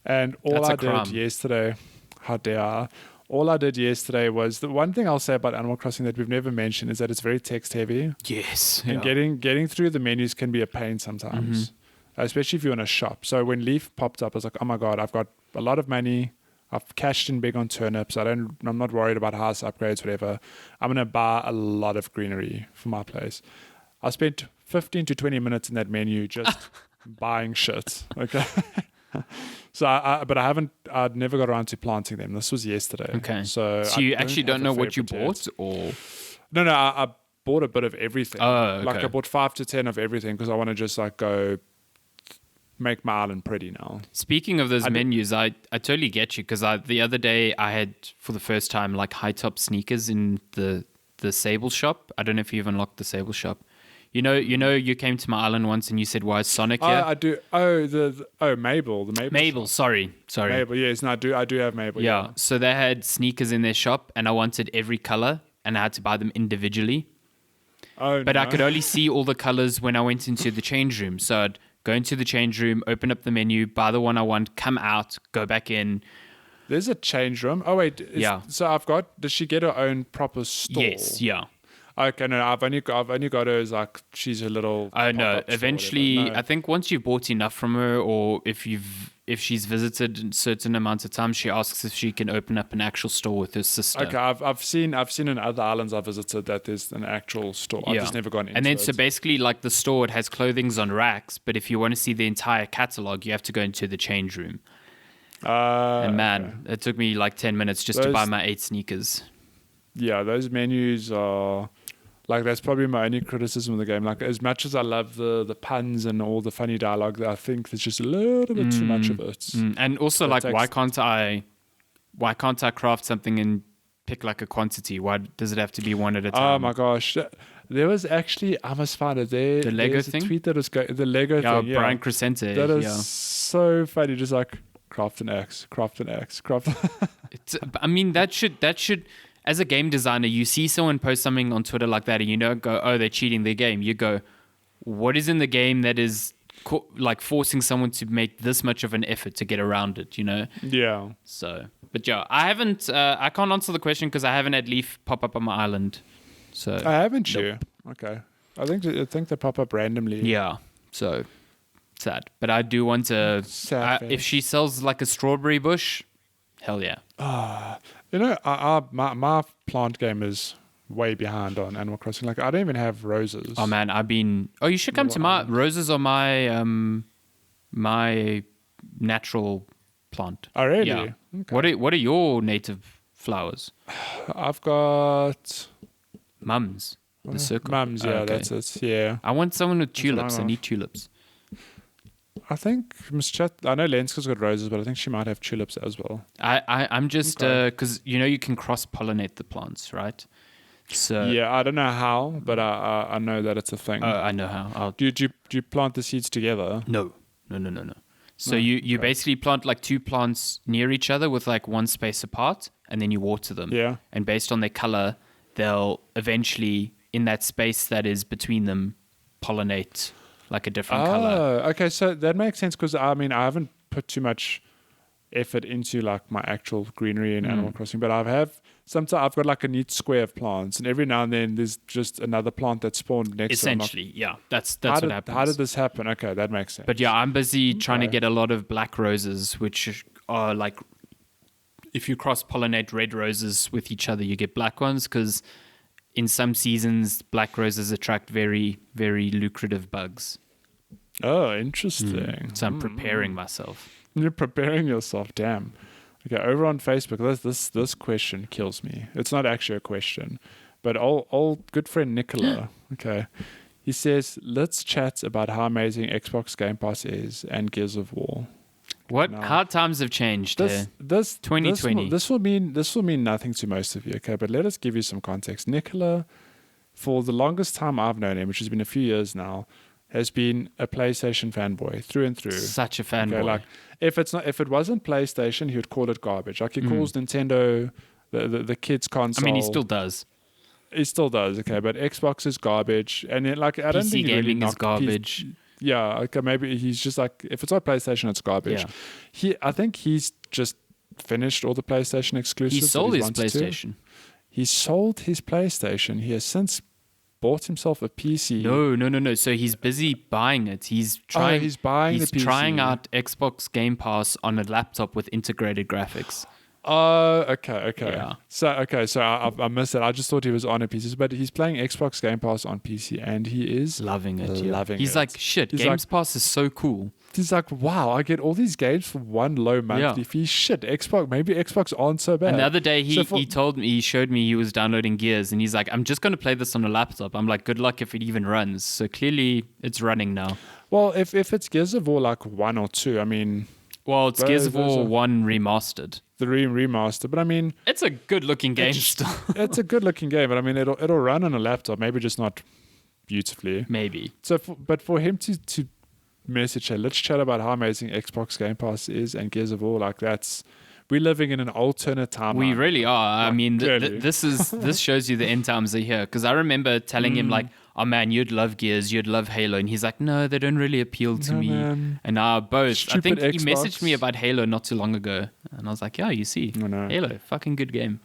and all That's a I did crime. yesterday, how dare I? All I did yesterday was the one thing I'll say about Animal Crossing that we've never mentioned is that it's very text heavy. Yes. And getting through the menus can be a pain sometimes, especially if you're in a shop. So when Leaf popped up, I was like, oh my God, I've got a lot of money. I've cashed in big on turnips. I'm not worried about house upgrades, whatever. I'm going to buy a lot of greenery for my place. I spent 15 to 20 minutes in that menu just buying shit. Okay. So I'd never got around to planting them. This was yesterday. Okay. So you I actually have don't a know what you favorite yet. bought, or No, I bought a bit of everything. Oh, Like okay. I bought 5 to 10 of everything because I want to just like go make my island pretty now. speaking of those I do- menus, I totally get you because the other day I had for the first time like high top sneakers in the Sable shop. I don't know if you've unlocked the Sable shop. you came to my island once and you said, "Why is Sonic here?" I do. Oh, Mabel. The Mabel. Mabel, shop. sorry. Mabel. Yes, no, I do have Mabel. Yeah. So they had sneakers in their shop, and I wanted every color, and I had to buy them individually. Oh, But no. I could only see all the colors when I went into the change room. So I'd go into the change room, open up the menu, buy the one I want, come out, go back in. There's a change room. Oh wait. Yeah. So does she get her own proper store? Yes, yeah. Okay, no, I've only got her as like she's a little. Oh no! pop-up store or Eventually, whatever. No. I think once you've bought enough from her, or if she's visited a certain amount of time, she asks if she can open up an actual store with her sister. Okay, I've seen in other islands I visited that there's an actual store. I've just never gone into And then it. so basically, like the store, it has clothings on racks, but if you want to see the entire catalog, you have to go into the change room. And man, it took me like 10 minutes just to buy my 8 sneakers. Yeah, those menus are like that's probably my only criticism of the game. Like as much as I love the puns and all the funny dialogue, I think there's just a little bit too much of it. And also, That like, takes- why can't I craft something and pick like a quantity? Why does it have to be one at a time? Oh my gosh. There was actually, I must find it. The Lego there's thing? A tweet that was the Lego Yeah, thing. Yeah. Brian Crescente. That is yeah. so funny. Just like craft an X, craft an X, craft. I mean, that should, as a game designer, you see someone post something on Twitter like that and you don't go, oh, they're cheating their game. You go, what is in the game that is like forcing someone to make this much of an effort to get around it, you know? Yeah. So, but yeah, I can't answer the question because I haven't had Leaf pop up on my island. So I haven't you? Okay. I think they pop up randomly. yeah, so sad. But I do want to. Sad If face. she sells like a strawberry bush, hell yeah. You know, my plant game is way behind on Animal Crossing. Like I don't even have roses. Oh man, Oh, you should come to my roses are my my natural plant. Oh really? Yeah. Okay. What are your native flowers? I've got Mums. The circle. mums. Oh, Yeah, okay. that's it. Yeah. I want someone with what I tulips. I love. need tulips. I think Miss Chat. I know Lenska's got roses, but I think she might have tulips as well. I'm just Okay. because you can cross pollinate the plants, right? So Yeah, I don't know how, but I know that it's a thing. I know how. Do you plant the seeds together? No. So No, you okay. basically plant like 2 plants near each other with like 1 space apart, and then you water them. Yeah. And based on their color, they'll eventually in that space that is between them pollinate like a different color. Oh, okay. So that makes sense because I mean I haven't put too much effort into like my actual greenery in Animal Crossing, but sometimes I've got like a neat square of plants, and every now and then there's just another plant that's spawned next to it. I'm like, Essentially, yeah. That's what happens. How did this happen? Okay, that makes sense. But yeah, I'm busy trying to Okay. get a lot of black roses, which are like, if you cross pollinate red roses with each other, you get black ones because in some seasons, black roses attract very, very lucrative bugs. Oh, interesting. So I'm preparing myself. You're preparing yourself. Damn. Okay, over on Facebook, this question kills me. It's not actually a question, but old good friend Nicola. Okay, he says, "Let's chat about how amazing Xbox Game Pass is and Gears of War." What? No. How times have changed. This 2020. This will mean nothing to most of you. Okay, but let us give you some context. Nicola, for the longest time I've known him, which has been a few years now, has been a PlayStation fanboy through and through. Such a fanboy. Okay, like if it wasn't PlayStation, he would call it garbage. Like he calls Nintendo the kids console. I mean, he still does. He still does. Okay, but Xbox is garbage, and it, like I don't PC think he really gaming is knocked garbage. Yeah, okay, maybe he's just like if it's not PlayStation, it's garbage. Yeah. I think he's just finished all the PlayStation exclusives. He that sold he's his wanted to. PlayStation. He sold his PlayStation. He has since bought himself a PC. No. So he's busy buying it. He's trying. he's buying He's the PC. trying out Xbox Game Pass on a laptop with integrated graphics. Oh, okay. Yeah. So I missed it. I just thought he was on a PC, but he's playing Xbox Game Pass on PC, and he is Loving it. Loving He's it. like, shit. He's Games Pass is so cool. He's like, wow, I get all these games for one low monthly fee. Shit, maybe Xbox aren't so bad. And the other day, So for- he showed me he was downloading Gears, and he's like, I'm just going to play this on a laptop. I'm like, good luck if it even runs. So clearly, it's running now. Well, if it's Gears of War like 1 or 2, I mean, Well, it's Gears of those War are- 1 remastered. the remaster, but I mean, It's a good looking game still. it's a good looking game, but I mean, it'll run on a laptop, maybe just not beautifully. Maybe. So, but for him to message her, let's chat about how amazing Xbox Game Pass is and Gears of War, like we're living in an alternate timeline. We really are. I mean, clearly. this shows you the end times are here. Because I remember telling him like, "Oh man, you'd love Gears, you'd love Halo," and he's like, "No, they don't really appeal to me." Man. And now both. Stupid I think he Xbox. messaged me about Halo not too long ago, and I was like, "Yeah, you see, Halo, fucking good game."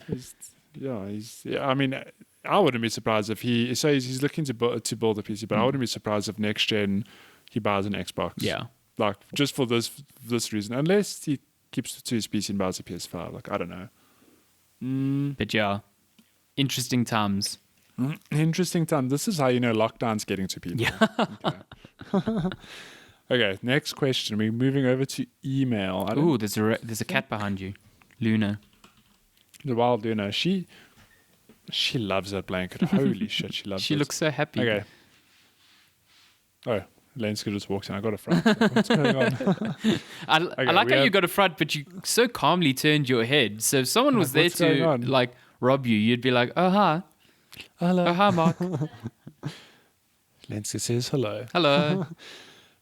I mean, I wouldn't be surprised if he's looking to build a PC, but I wouldn't be surprised if next gen he buys an Xbox. Yeah, like just for this reason, unless he keeps to his PC and buys a PS5. Like I don't know. But yeah, interesting times. Interesting time. This is how you know lockdown's getting to people. Yeah. Okay, next question. We're moving over to email. Ooh, there's a cat behind you, Luna. The wild Luna. She loves that blanket. Holy shit, she loves it. She looks so happy. Okay. Oh, Lenska just walks in. I got a front. What's going on? I like how you got a front, but you so calmly turned your head. So if someone was there to like rob you, you'd be like, "Oh hi, hello, oh hi, Mark." Lenska says hello. Hello.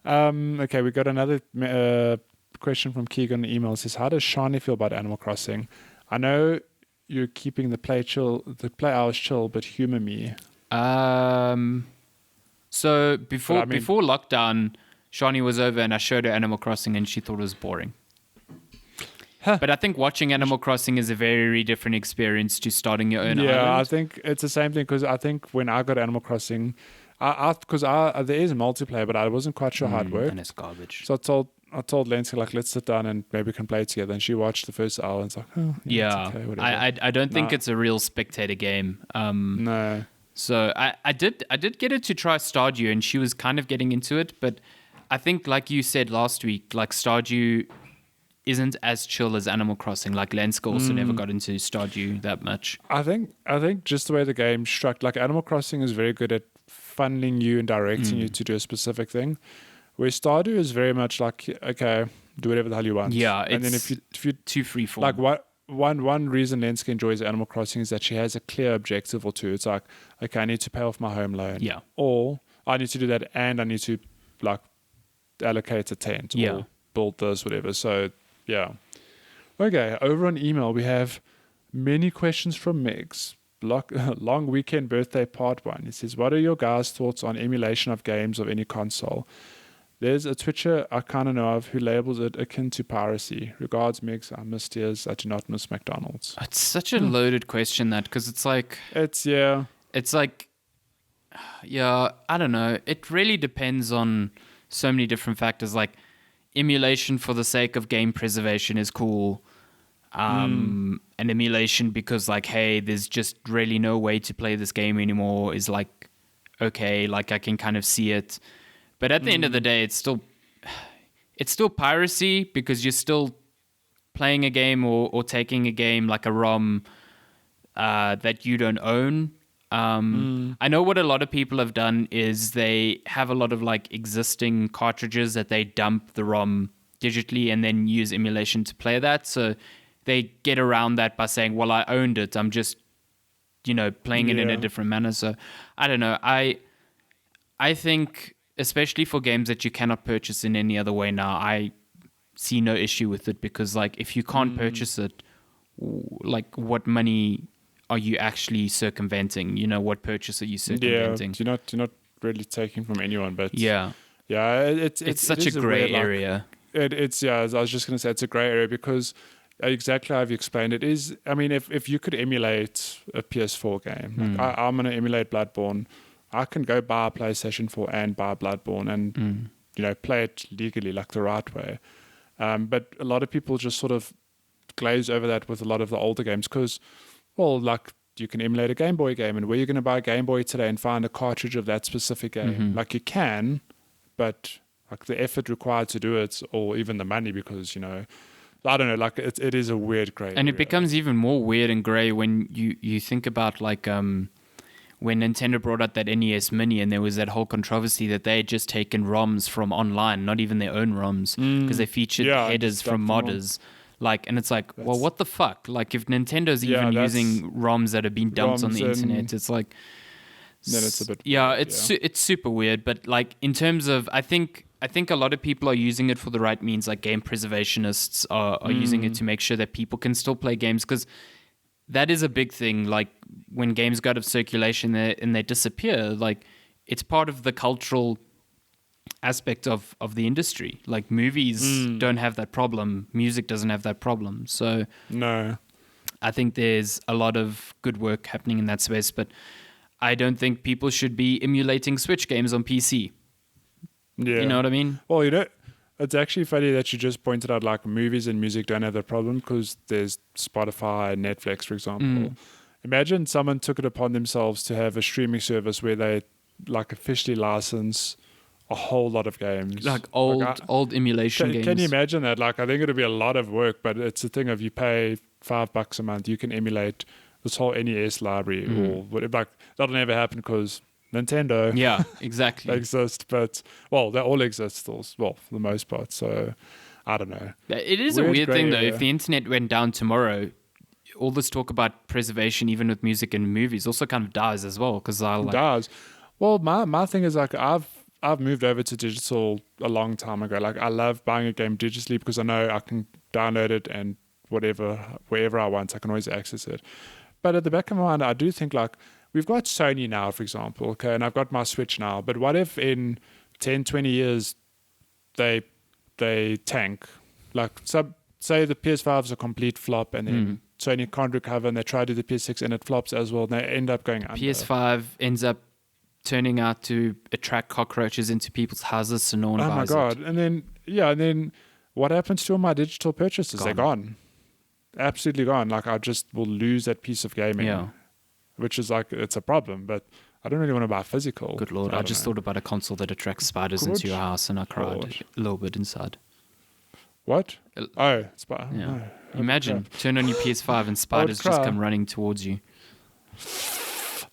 Okay, we got another question from Keegan. The email says, "How does Shani feel about Animal Crossing? I know you're keeping the play hours chill, but humor me." So before lockdown, Shani was over and I showed her Animal Crossing and she thought it was boring. But I think watching Animal Crossing is a very different experience to starting your own island. Yeah, I think it's the same thing because I think when I got Animal Crossing, because there is a multiplayer, but I wasn't quite sure how it worked. And it's garbage. So I told Lenska, like, let's sit down and maybe we can play together. And she watched the first hour and it's like, oh, yeah. It's okay, whatever. I don't think it's a real spectator game. No. So I did get her to try Stardew and she was kind of getting into it, but I think like you said last week, like Stardew isn't as chill as Animal Crossing. Like Lenska also never got into Stardew that much. I think just the way the game struck, like Animal Crossing is very good at funneling you and directing you to do a specific thing, where Stardew is very much like, okay, do whatever the hell you want. Yeah, and then if you too freeform. Like one reason Lenska enjoys Animal Crossing is that she has a clear objective or two. It's like, okay, I need to pay off my home loan. Yeah. Or I need to do that and I need to like allocate a tent or build this, whatever. So yeah. Okay, over on email we have many questions from Megs. Long weekend birthday part 1. He says, what are your guys' thoughts on emulation of games of any console? There's a Twitcher I kind of know of who labels it akin to piracy. Regards, Megs. I miss Tears. I do not miss McDonald's. It's such a loaded question, that, because it's like... It's like... Yeah, I don't know. It really depends on so many different factors. Like, emulation for the sake of game preservation is cool. And emulation because, like, hey, there's just really no way to play this game anymore is, like, okay. Like, I can kind of see it. But at the end of the day, it's still piracy because you're still playing a game or taking a game like a ROM that you don't own. I know what a lot of people have done is they have a lot of like existing cartridges that they dump the ROM digitally and then use emulation to play that. So they get around that by saying, well, I owned it. I'm just, playing it in a different manner. So I don't know. I think... especially for games that you cannot purchase in any other way now, I see no issue with it because, like, if you can't purchase it, like, what money are you actually circumventing? What purchase are you circumventing? Yeah, you're not really taking from anyone, but yeah, it's such a gray area. It's I was just going to say it's a gray area because exactly how you explained it is. I mean, if you could emulate a PS4 game, like I'm going to emulate Bloodborne. I can go buy a PlayStation 4 and buy Bloodborne and, play it legally, like the right way. But a lot of people just sort of glaze over that with a lot of the older games because, well, like you can emulate a Game Boy game and where you're going to buy a Game Boy today and find a cartridge of that specific game. Like you can, but like the effort required to do it or even the money because, I don't know, like it is a weird gray And area. It becomes even more weird and gray when you think about like... when Nintendo brought out that NES Mini and there was that whole controversy that they had just taken ROMs from online, not even their own ROMs, because they featured headers from modders. Like, and it's like, well, what the fuck? Like, if Nintendo's even using ROMs that have been dumped on the internet, it's like, then it's a bit yeah, weird, it's super weird. But like in terms of, I think a lot of people are using it for the right means. Like game preservationists are using it to make sure that people can still play games, because that is a big thing. Like when games go out of circulation and they disappear, like it's part of the cultural aspect of the industry. Like movies don't have that problem, music doesn't have that problem. So No. I think there's a lot of good work happening in that space, but I don't think people should be emulating Switch games on PC. Yeah. You know what I mean? Well, it's actually funny that you just pointed out like movies and music don't have that problem, because there's Spotify and Netflix, for example. Imagine someone took it upon themselves to have a streaming service where they like officially license a whole lot of games. Like old emulation games. Can you imagine that? Like, I think it'll be a lot of work, but it's a thing of you pay $5 a month, you can emulate this whole NES library or whatever. Like, that'll never happen because Nintendo. Yeah, exactly. They exist, but well, they all exist still. Well, for the most part. So I don't know. It is a weird grey thing though. area. If the internet went down tomorrow, all this talk about preservation, even with music and movies, also kind of dies as well. Because It does. Well, my thing is like I've moved over to digital a long time ago. Like I love buying a game digitally because I know I can download it and wherever I want, I can always access it. But at the back of my mind, I do think like we've got Sony now, for example, okay, and I've got my Switch now. But what if in 10, 20 years they tank? Like say the PS5 is a complete flop and then Sony can't recover and they try to do the PS6 and it flops as well and they end up going under. PS5 ends up turning out to attract cockroaches into people's houses so no one buys it. Oh my God. And then what happens to all my digital purchases? They're gone. Absolutely gone. Like I just will lose that piece of gaming. Yeah. Which is like, it's a problem, but I don't really want to buy physical. Good Lord. I just thought about a console that attracts spiders into your house and I cried a little bit inside. What? Oh, Yeah. No. Imagine, turn on your PS5 and spiders just come running towards you.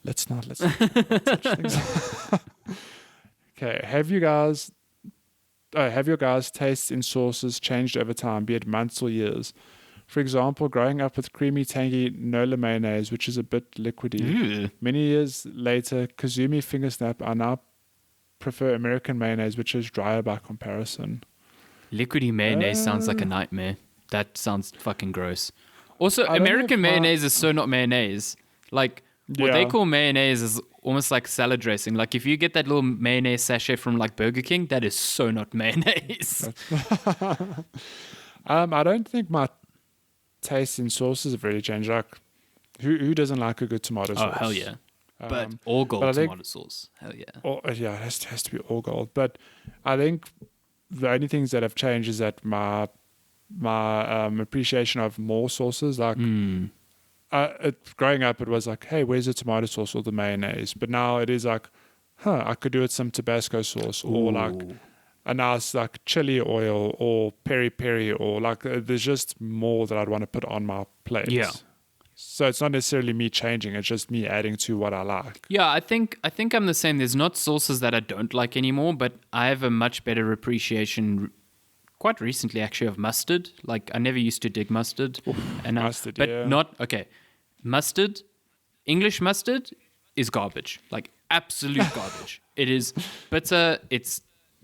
Let's not such things. Okay, have your guys' tastes in sauces changed over time, be it months or years? For example, growing up with creamy, tangy Nola mayonnaise, which is a bit liquidy. Many years later, Kazumi finger snap, I now prefer American mayonnaise, which is drier by comparison. Liquidy mayonnaise sounds like a nightmare. That sounds fucking gross. Also, American mayonnaise is so not mayonnaise. Like, what they call mayonnaise is almost like salad dressing. Like, if you get that little mayonnaise sachet from, like, Burger King, that is so not mayonnaise. I don't think my taste in sauces have really changed. Like, who doesn't like a good tomato sauce? Oh, hell yeah. But all gold tomato sauce. Hell yeah. Yeah, it has to be all gold. But I think the only things that have changed is that my appreciation of more sauces. Like, growing up, it was like, hey, where's the tomato sauce or the mayonnaise? But now it is like, I could do it some Tabasco sauce or like a nice like chili oil or peri peri or like there's just more that I'd want to put on my plate. Yeah. So it's not necessarily me changing; it's just me adding to what I like. Yeah, I think I'm the same. There's not sauces that I don't like anymore, but I have a much better appreciation. Quite recently, actually, of mustard. Like I never used to dig mustard, Mustard, English mustard is garbage. Like absolute garbage. It is bitter. It's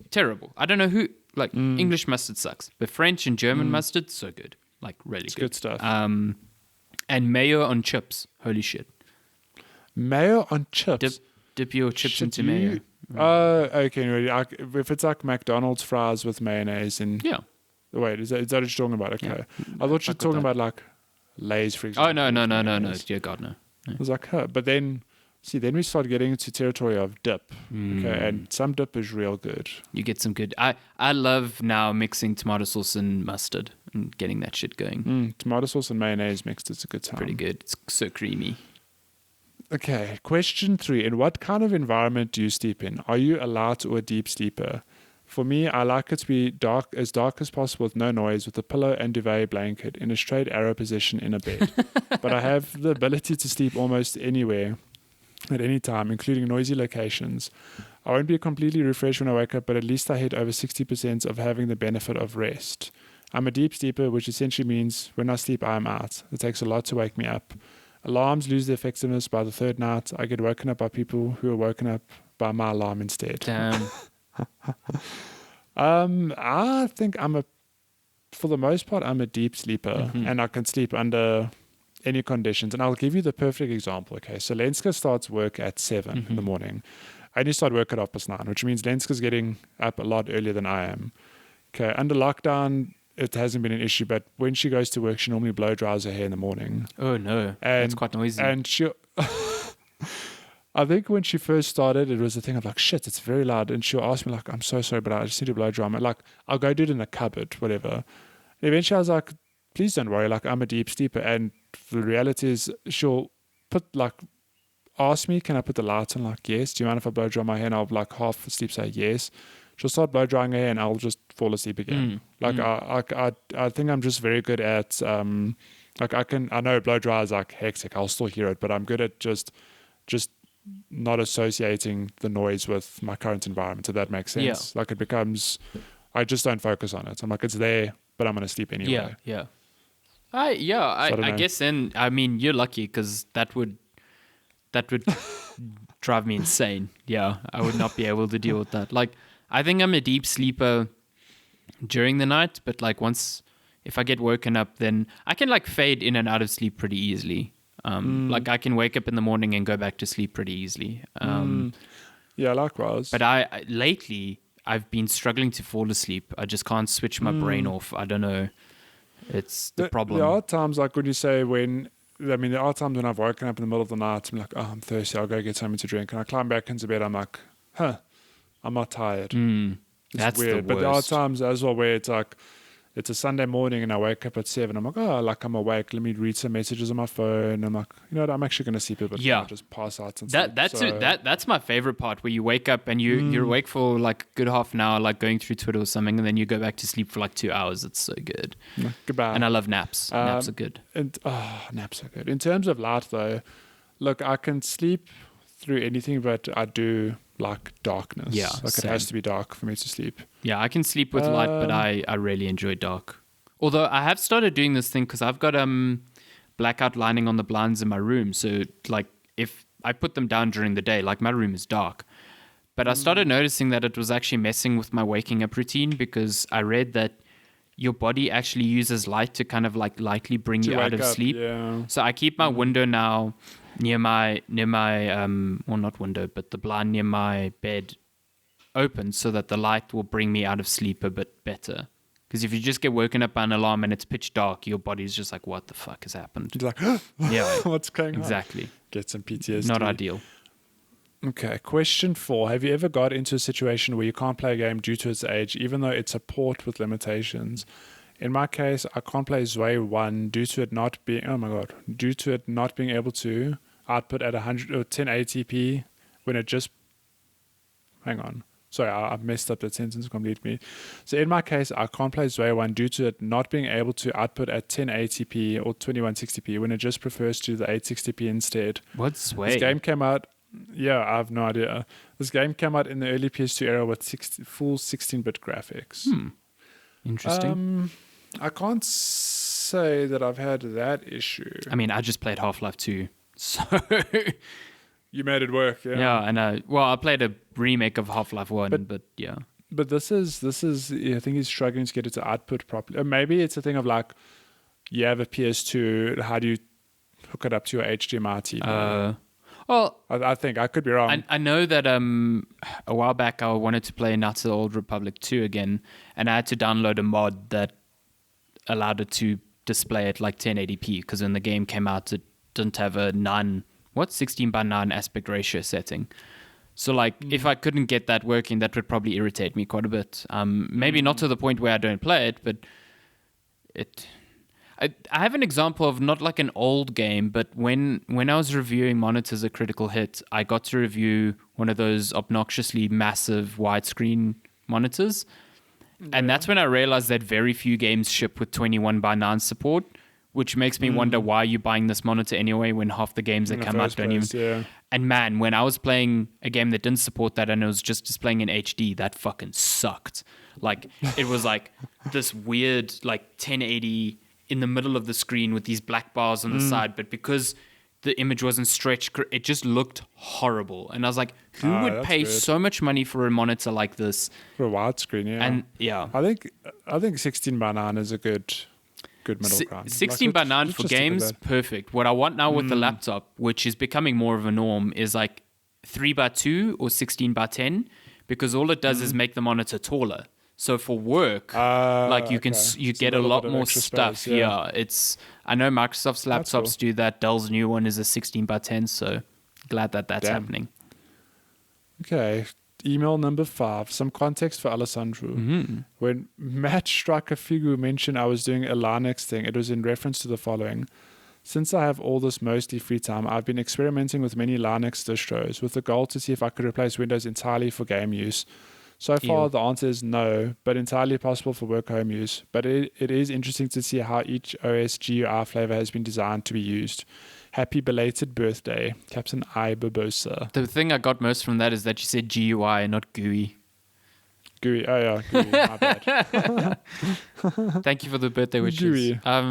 terrible. I don't know who. Like English mustard sucks, but French and German mustard so good. Like really It's good stuff. And mayo on chips. Holy shit. Mayo on chips. Dip your chips into mayo. Oh, okay. Really. If it's like McDonald's fries with mayonnaise and wait, is that what you're talking about? Okay, I thought you were talking about like Lay's, for example. Oh no. Dear God, no. I was like, but then we start getting into territory of dip. Okay, and some dip is real good. You get some good. I love now mixing tomato sauce and mustard and getting that shit going. Tomato sauce and mayonnaise mixed, it's a good time. Pretty good. It's so creamy. Okay, question 3. In what kind of environment do you sleep in? Are you a light or a deep sleeper? For me, I like it to be dark as possible with no noise, with a pillow and duvet blanket in a straight arrow position in a bed. But I have the ability to sleep almost anywhere at any time, including noisy locations. I won't be completely refreshed when I wake up, but at least I hit over 60% of having the benefit of rest. I'm a deep sleeper, which essentially means when I sleep, I am out. It takes a lot to wake me up. Alarms lose their effectiveness by the third night. I get woken up by people who are woken up by my alarm instead. Damn. I think for the most part, I'm a deep sleeper, and I can sleep under any conditions. And I'll give you the perfect example. Okay, so Lenska starts work at 7 in the morning. I only start work at 9:30, which means Lenska's getting up a lot earlier than I am. Okay, under lockdown, it hasn't been an issue, but when she goes to work, she normally blow dries her hair in the morning. Oh no, that's quite noisy. And I think when she first started, it was a thing of like, shit, it's very loud. And she'll ask me like, I'm so sorry, but I just need to blow dry. I'm like, I'll go do it in the cupboard, whatever. And eventually I was like, please don't worry, like I'm a deep sleeper. And the reality is she'll ask me, can I put the lights on? Like, yes. Do you mind if I blow dry my hair? And I'll like half asleep say yes. She'll start blow drying her hair and I'll just fall asleep again. I think I'm just very good at I know blow dry is like hectic. I'll still hear it, but I'm good at just not associating the noise with my current environment, if that makes sense. Like it becomes, I just don't focus on it. I'm like, it's there, but I'm going to sleep anyway. I guess then, I mean, you're lucky because that would drive me insane. Yeah, I would not be able to deal with that. Like, I think I'm a deep sleeper during the night, but like if I get woken up, then I can like fade in and out of sleep pretty easily. Like I can wake up in the morning and go back to sleep pretty easily. Yeah, likewise. But lately I've been struggling to fall asleep. I just can't switch my brain off. I don't know. It's the problem. There are times like when you say there are times when I've woken up in the middle of the night. I'm like, oh, I'm thirsty. I'll go get something to drink. And I climb back into bed. I'm like, I'm not tired. That's weird. the worst. But there are times as well where it's like, it's a Sunday morning and I wake up at 7. I'm like, I'm awake. Let me read some messages on my phone. I'm like, you know what? I'm actually going to sleep a bit. Yeah. I'll just pass out and that's my favorite part, where you wake up and you're awake for like a good half an hour, like going through Twitter or something, and then you go back to sleep for like 2 hours. It's so good. Goodbye. And I love naps. Naps are good. Naps are good. In terms of light though, look, I can sleep through anything, but I do like darkness. Yeah, like same. It has to be dark for me to sleep. Yeah, I can sleep with light, but I really enjoy dark. Although I have started doing this thing because I've got blackout lining on the blinds in my room. So like if I put them down during the day, like my room is dark. But I started noticing that it was actually messing with my waking up routine, because I read that your body actually uses light to kind of like lightly bring you out of sleep. Yeah. So I keep my window now near my well, not window, but the blind near my bed open, so that the light will bring me out of sleep a bit better. Because if you just get woken up by an alarm and it's pitch dark, your body's just like, what the fuck has happened? You're like, yeah, what's going on? Exactly. Get some PTSD. Not ideal. Okay, question 4. Have you ever got into a situation where you can't play a game due to its age, even though it's a port with limitations? In my case, I can't play Zway 1 due to it not being able to output at 1080p when it just... Hang on. Sorry, I messed up that sentence completely. So in my case, I can't play Zway 1 due to it not being able to output at 1080p or 2160p when it just prefers to the 860p instead. What's Zway? This game came out... Yeah, I have no idea. This game came out in the early PS2 era with full 16-bit graphics. Interesting. I can't say that I've had that issue. I mean, I just played Half-Life 2, so... You made it work, yeah. Yeah, and I played a remake of Half-Life 1, but yeah. But this is I think he's struggling to get it to output properly. Or maybe it's a thing of like, you have a PS2, how do you hook it up to your HDMI TV? Well, I think I could be wrong. I know that a while back I wanted to play Knights of the Old Republic 2 again, and I had to download a mod that allowed it to display at like 1080p, because when the game came out it didn't have a 16:9 aspect ratio setting. So like if I couldn't get that working, that would probably irritate me quite a bit. Maybe not to the point where I don't play it, but I have an example of not like an old game, but when I was reviewing monitors at Critical Hit, I got to review one of those obnoxiously massive widescreen monitors. Yeah. And that's when I realized that very few games ship with 21:9 support, which makes me wonder, why are you buying this monitor anyway when half the games that come out don't even... Yeah. And man, when I was playing a game that didn't support that and it was just displaying in HD, that fucking sucked. Like, it was like this weird like 1080 in the middle of the screen with these black bars on the side, but because the image wasn't stretched. It just looked horrible. And I was like, who would that's pay good. so much money for a monitor like this? For a widescreen, yeah. And yeah, I think 16 by 9 is a good middle ground. 16 by 9 for games, perfect. What I want now with the laptop, which is becoming more of a norm, is like 3 by 2 or 16 by 10, because all it does is make the monitor taller. So for work, like you can you get a lot more stuff. Space, yeah. I know Microsoft's laptops cool. do that. Dell's new one is a 16 by 10. So glad that that's Damn. happening. Okay. Email number 5. Some context for Alessandro. When Matt Striker-Figu mentioned I was doing a Linux thing, it was in reference to the following. Since I have all this mostly free time, I've been experimenting with many Linux distros with the goal to see if I could replace Windows entirely for game use. So far, the answer is no, but entirely possible for work home use. But it is interesting to see how each OS GUI flavor has been designed to be used. Happy belated birthday, Captain I. Barbosa. The thing I got most from that is that you said GUI and not GUI. GUI, oh yeah, GUI, my bad. Thank you for the birthday wishes. GUI. I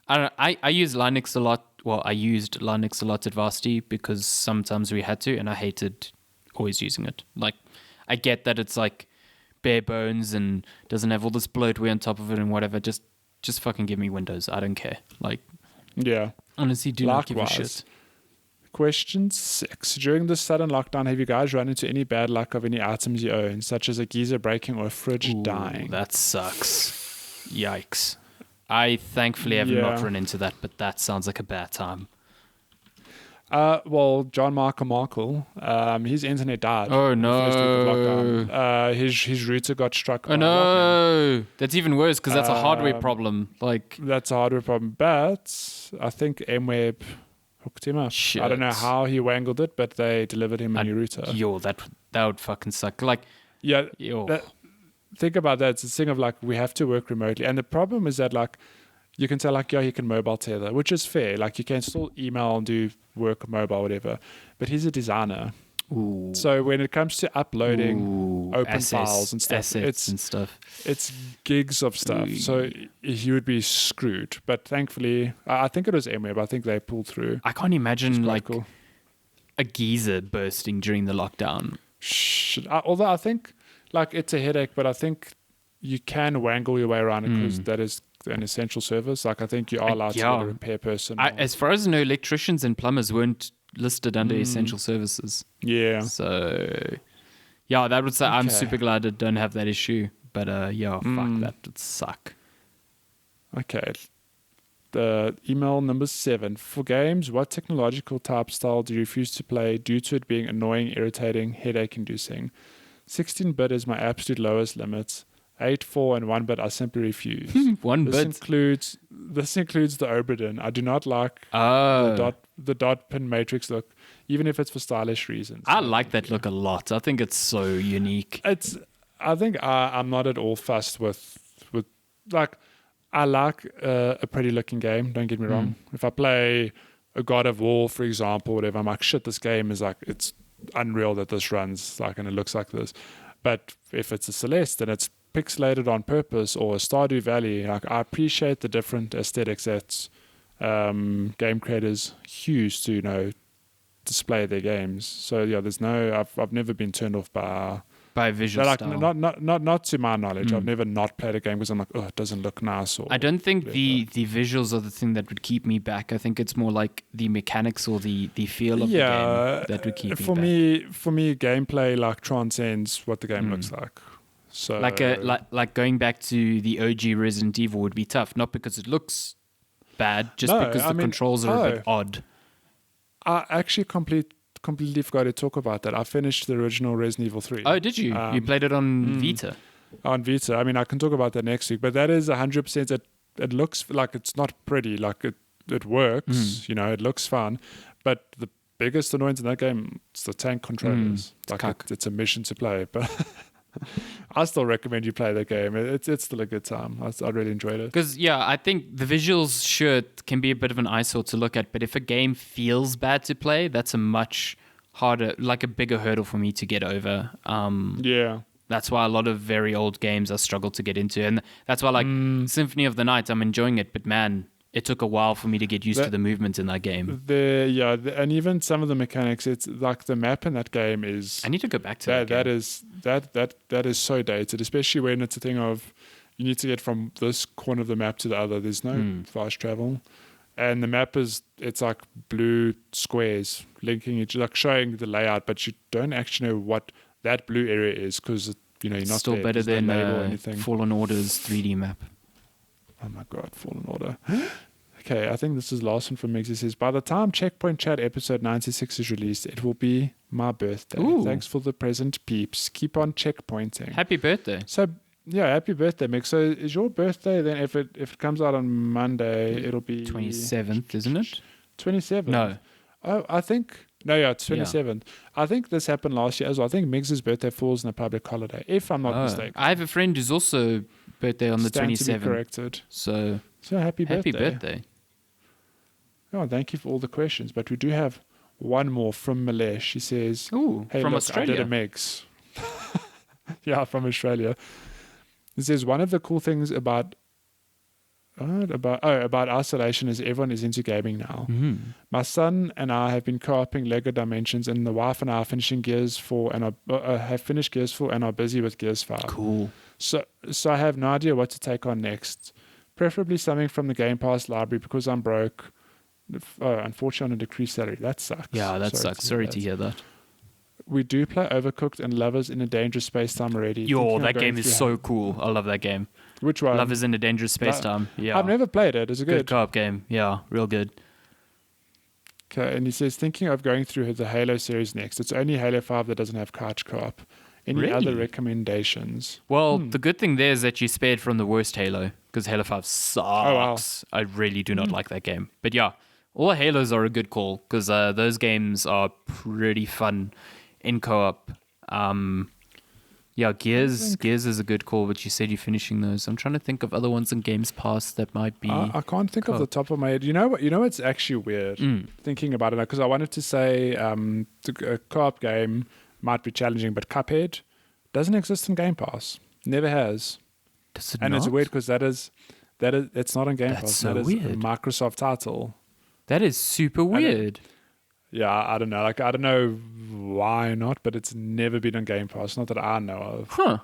don't know. I use Linux a lot. Well, I used Linux a lot at varsity because sometimes we had to, and I hated always using it. Like, I get that it's like bare bones and doesn't have all this bloatware on top of it and whatever. Just fucking give me Windows. I don't care. Like, yeah. Honestly, do not give a shit. Question 6. During this sudden lockdown, have you guys run into any bad luck of any items you own, such as a geyser breaking or a fridge dying? That sucks. Yikes. I thankfully have not run into that, but that sounds like a bad time. Well, John Michael Markle, his internet died. Oh in the first week of no. lockdown. His router got struck by Oh lightning. no. That's even worse because that's a hardware problem. Like, That's a hardware problem. But I think MWeb hooked him up. Shit. I don't know how he wangled it, but they delivered him a new router. that would fucking suck. Like, Yeah. yo. Think about that. It's a thing of like, we have to work remotely. And the problem is that like, you can tell like, yeah, he can mobile tether, which is fair. Like you can still email and do work mobile, whatever. But he's a designer. Ooh. So when it comes to uploading open files and stuff, it's gigs of stuff. Ooh. So he would be screwed. But thankfully, I think it was MWeb. I think they pulled through. I can't imagine like cool. a geyser bursting during the lockdown. Although I think like it's a headache, but I think you can wangle your way around it because that is an essential service. Like I think you are allowed to get a repair person. As far as I know, electricians and plumbers weren't listed under essential services. Yeah. So, yeah, that would say I'm super glad I don't have that issue. But fuck, that would suck. Okay. The email number 7. For games, what technological type style do you refuse to play due to it being annoying, irritating, headache-inducing? 16-bit is my absolute lowest limit. 8, 4, and 1-bit I simply refuse. 1-bit. This includes the Oberdin. I do not like Oh. the dot pin matrix look, even if it's for stylish reasons. I like that look a lot. I think it's so unique. I think I'm not at all fussed with like, I like a pretty looking game, don't get me wrong. If I play a God of War, for example, whatever, I'm like, shit, this game is like, it's unreal that this runs like, and it looks like this. But if it's a Celeste and it's pixelated on purpose, or a Stardew Valley, like, I appreciate the different aesthetics that game creators use to, display their games. So yeah, I've never been turned off by visual like, style. Not to my knowledge. I've never not played a game because I'm like, oh, it doesn't look nice. Or I don't think whatever. the visuals are the thing that would keep me back. I think it's more like the mechanics or the feel of the game that would keep me back. For me, gameplay like transcends what the game looks like. So like going back to the OG Resident Evil would be tough, not because it looks bad, just because the controls are a bit odd. I actually completely forgot to talk about that. I finished the original Resident Evil 3. Oh, did you? You played it on Vita? On Vita. I mean, I can talk about that next week, but that is 100%. It looks like it's not pretty. Like it works. It looks fun. But the biggest annoyance in that game is the tank controllers. It's a mission to play, but I still recommend you play that game. It's still a good time. I really enjoyed it. Because, I think the visuals, sure, can be a bit of an eyesore to look at, but if a game feels bad to play, that's a much harder, like a bigger hurdle for me to get over. Yeah. That's why a lot of very old games I struggle to get into. And that's why, like, Symphony of the Night, I'm enjoying it, but man, it took a while for me to get used to the movement in that game. And even some of the mechanics, it's like the map in that game is. I need to go back to that game. That is so dated, especially when it's a thing of you need to get from this corner of the map to the other. There's no fast travel, and the map it's like blue squares linking each, like showing the layout, but you don't actually know what that blue area is because you're not still there. better There's no than label or anything. Fallen Order's 3D map. Oh my god, Fallen Order. Okay, I think this is the last one from Mix. He says, by the time Checkpoint Chat episode 96 is released, it will be my birthday. Ooh. Thanks for the present, peeps. Keep on checkpointing. Happy birthday. So, yeah, happy birthday, Mix. So, is your birthday then, if it comes out on Monday, it'll be... 27th, isn't it? 27th? No. Oh, I think... No, yeah, it's 27th. Yeah. I think this happened last year as well. I think Miggs's birthday falls on a public holiday, if I'm not mistaken. I have a friend who's also birthday on the 27th. To be corrected. So happy birthday. Happy birthday. Oh, thank you for all the questions. But we do have one more from Malesh. She says, hey, from Australia. I did a Miggs. Yeah, from Australia. It says, one of the cool things about isolation is everyone is into gaming now. Mm-hmm. My son and I have been co-oping Lego Dimensions, and the wife and I are finishing Gears 4 and have finished Gears 4 and are busy with Gears 5. Cool. So I have no idea what to take on next. Preferably something from the Game Pass library because I'm broke. Unfortunately, on a decreased salary. That sucks. Yeah, that sucks. Sorry to hear that. We do play Overcooked and Lovers in a Dangerous Space Time already. That game is so cool. I love that game. Which one? Lovers in a Dangerous Space Time. Yeah. I've never played it. Is it good? Good co-op game. Yeah, real good. Okay, and he says, thinking of going through the Halo series next. It's only Halo 5 that doesn't have couch co-op. Any other recommendations? Well, the good thing there is that you spared from the worst Halo, because Halo 5 sucks. Oh, wow. I really do not like that game. But yeah, all the Halos are a good call, because those games are pretty fun in co-op. Gears is a good call, but you said you're finishing those. I'm trying to think of other ones in Games Pass that might be... I can't think of the top of my head. You know what's actually weird? Thinking about it now, because I wanted to say a co-op game might be challenging, but Cuphead doesn't exist in Game Pass. Never has. Does it and not? It's weird because it's not on Game Pass. So that is weird. a Microsoft title. That is super weird. I don't know. I don't know why not, but it's never been on Game Pass. Not that I know of. Huh.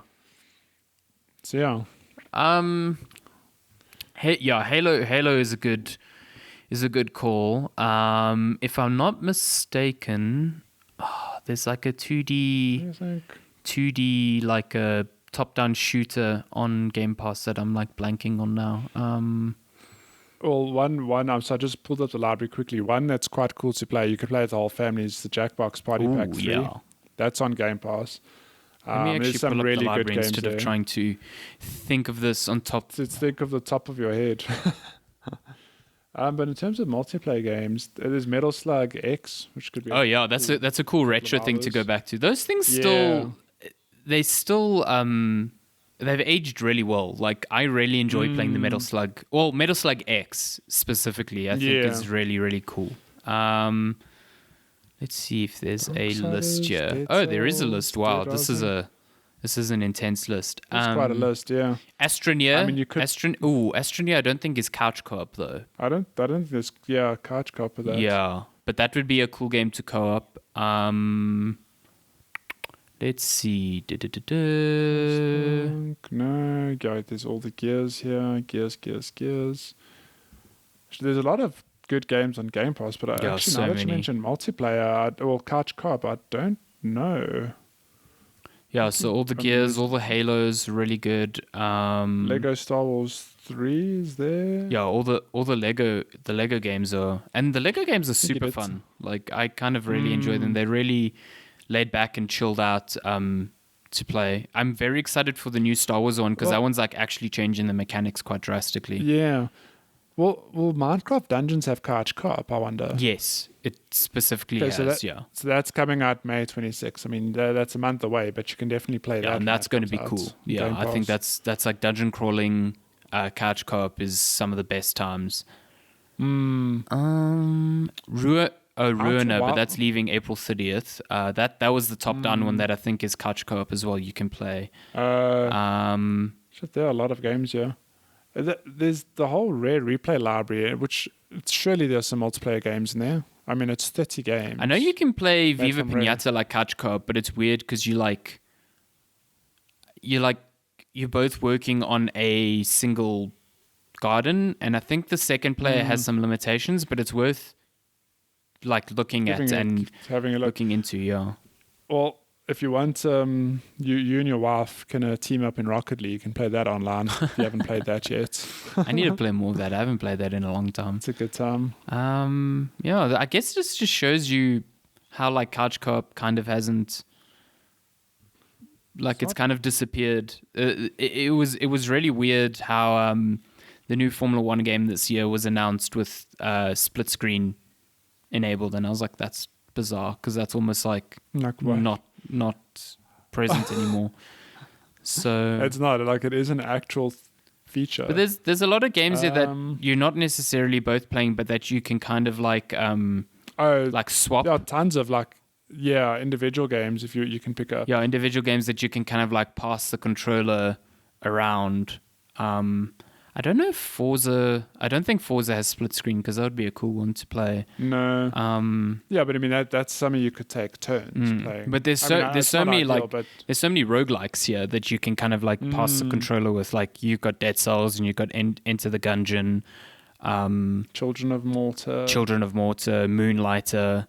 So yeah. Halo is a good call. If I'm not mistaken, there's like a 2D like a top-down shooter on Game Pass that I'm like blanking on now. Well, one. So I just pulled up the library quickly. One that's quite cool to play. You can play with the whole family. It's the Jackbox Party Pack 3. Yeah. That's on Game Pass. Let me actually some pull up really the library good games instead there. of trying to think of this on top. Think of the top of your head. But in terms of multiplayer games, there's Metal Slug X, which could be. Oh yeah, that's a cool retro thing to go back to. Those things they've aged really well. Like, I really enjoy playing the Metal Slug. Well, Metal Slug X specifically, I think is really, really cool. Let's see if there's a list here. There is a list. Wow, this is an intense list. It's quite a list, yeah. Astroneer. I mean, you could. Astroneer. I don't think is couch co-op though. I don't think there's couch co-op with that. Yeah, but that would be a cool game to co-op. Let's see. No, there's all the Gears here. Gears. There's a lot of good games on Game Pass, but now that you mentioned multiplayer or couch co-op, I don't know. Yeah, so all the Gears, all the Halos, really good. Lego Star Wars 3 is there. Yeah, all the Lego games are, and the Lego games are super fun. Like, I kind of really enjoy them. They're really laid back and chilled out to play. I'm very excited for the new Star Wars one because that one's like actually changing the mechanics quite drastically. Yeah. Well, Minecraft Dungeons have couch co-op, I wonder. Yes, it specifically has, So that's coming out May 26th. I mean, that's a month away, but you can definitely play that. Yeah, and that's going to be cool. Yeah, I think that's like dungeon crawling couch co-op is some of the best times. Ruiner, but that's leaving April 30th. That was the top-down one that I think is couch co-op as well. You can play. There are a lot of games, yeah. There's the whole Rare Replay library, which surely there's some multiplayer games in there. I mean, it's 30 games. I know you can play Made Viva from Rare. Pinata like couch co-op, but it's weird because you're both working on a single garden, and I think the second player has some limitations, but it's worth like looking at and having a look. looking into. Yeah. Well, if you want, you and your wife can team up in Rocket League and play that online if you haven't played that yet. I need to play more of that. I haven't played that in a long time. It's a good time. Yeah, I guess this just shows you how like couch co-op kind of hasn't, like it's kind of disappeared. It was really weird how the new Formula One game this year was announced with split screen enabled, and I was like, that's bizarre because that's almost like what? not present anymore. So It's not like it is an actual feature. But there's a lot of games there that you're not necessarily both playing, but that you can kind of like swap. There are tons of individual games if you can pick up. Yeah, individual games that you can kind of like pass the controller around. I don't know if Forza. I don't think Forza has split screen because that would be a cool one to play. No. Yeah, but I mean that's something you could take turns playing. But there's so many there's so many roguelikes here that you can kind of like pass the controller with. Like you've got Dead Cells and you've got Enter the Gungeon, Children of Mortar, Moonlighter,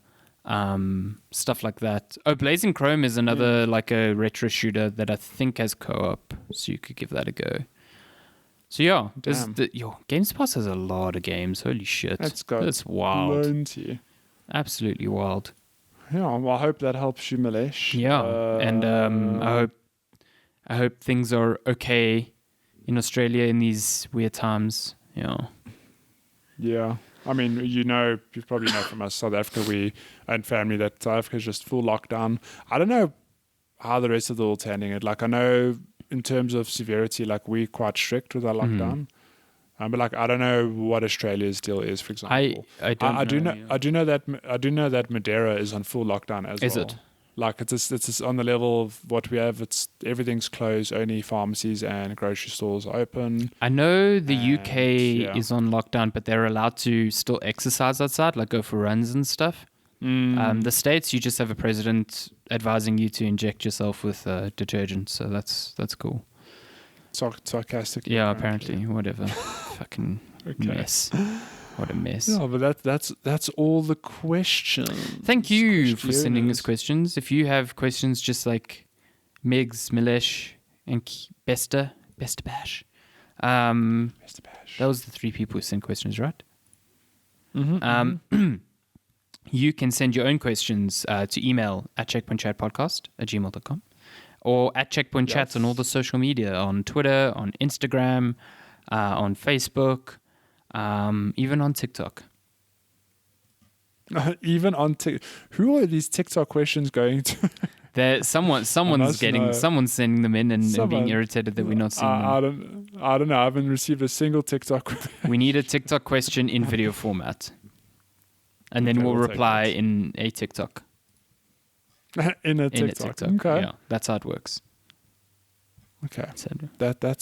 stuff like that. Oh, Blazing Chrome is another like a retro shooter that I think has co-op, so you could give that a go. So yeah, Games Pass has a lot of games. Holy shit, that's wild. Plenty. Absolutely wild. Yeah, well, I hope that helps you, Malesh. Yeah, and I hope things are okay in Australia in these weird times. Yeah. Yeah. I mean, you probably know from us, South Africa, we own family that South Africa is just full lockdown. I don't know how the rest of the world's handling it. Like, I know in terms of severity, like we're quite strict with our lockdown. But like, I don't know what Australia's deal is, for example. I don't know. I do know that Madeira is on full lockdown as well. Is it? Like it's on the level of what we have. Everything's closed. Only pharmacies and grocery stores are open. I know the UK is on lockdown, but they're allowed to still exercise outside, like go for runs and stuff. The States, you just have a president advising you to inject yourself with detergent, so that's cool. Sarcastic. Yeah, apparently. Whatever. Fucking mess. What a mess. No, but that's all the questions. Thank you for sending us questions. If you have questions just like Megs, Milesh, and Bester Bash. That was the three people who sent questions, right? You can send your own questions to email at checkpointchatpodcast@gmail.com or at Checkpoint Chats on all the social media, on Twitter, on Instagram, on Facebook, even on TikTok. Even on TikTok. Who are these TikTok questions going to? Someone's sending them in and being irritated that we're not seeing them. I don't know. I haven't received a single TikTok. We need a TikTok question in video format. And then we'll reply in a TikTok. in a TikTok. Okay. Yeah, that's how it works. Okay. That's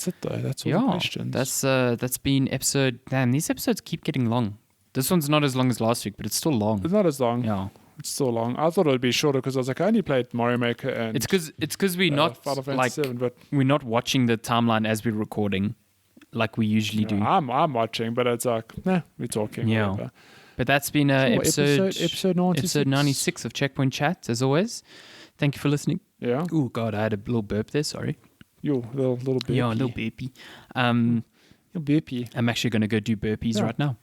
it though. That's all the questions. That's been episode. Damn, these episodes keep getting long. This one's not as long as last week, but it's still long. It's not as long. Yeah. It's still long. I thought it would be shorter because I was like, I only played Mario Maker and it's because we're not Final Fantasy VII, but we're not watching the timeline as we're recording, like we usually do. I'm watching, but it's like, we're talking. Yeah. Whatever. But that's been episode 96 of Checkpoint Chat, as always. Thank you for listening. Yeah. Oh, God, I had a little burp there. Sorry. Yo, little burpee. Yeah, a little burpee. Burpee. I'm actually going to go do burpees right now.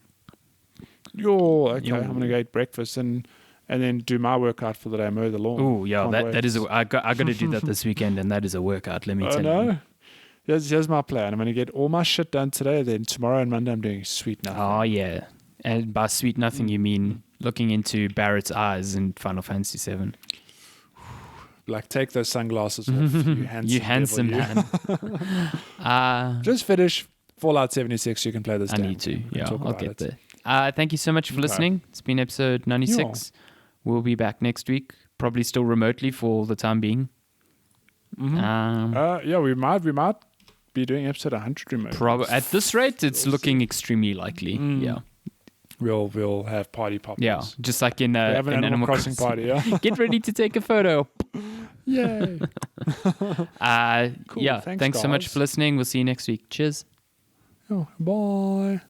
Yo, okay. I'm going to go eat breakfast and then do my workout for the day, mow the lawn. Oh, yeah, that is. I got to do that this weekend, and that is a workout. Let me tell you. Here's my plan. I'm going to get all my shit done today. Then tomorrow and Monday, I'm doing sweet nothing. Oh, yeah. And by sweet nothing, you mean looking into Barrett's eyes in Final Fantasy VII. Like, take those sunglasses off, you handsome man. Just finish Fallout 76. You can play this game. I need to. Yeah, I'll get there. Thank you so much for listening. It's been episode 96. Yeah. We'll be back next week, probably still remotely for the time being. We might be doing episode 100 remotely. At this rate, it's looking extremely likely. Yeah. We'll have party poppers. Yeah. Just like in We have an Animal Crossing party, yeah. Get ready to take a photo. Yay. Cool. Yeah. Thanks so much guys. for listening. We'll see you next week. Cheers. Oh, bye.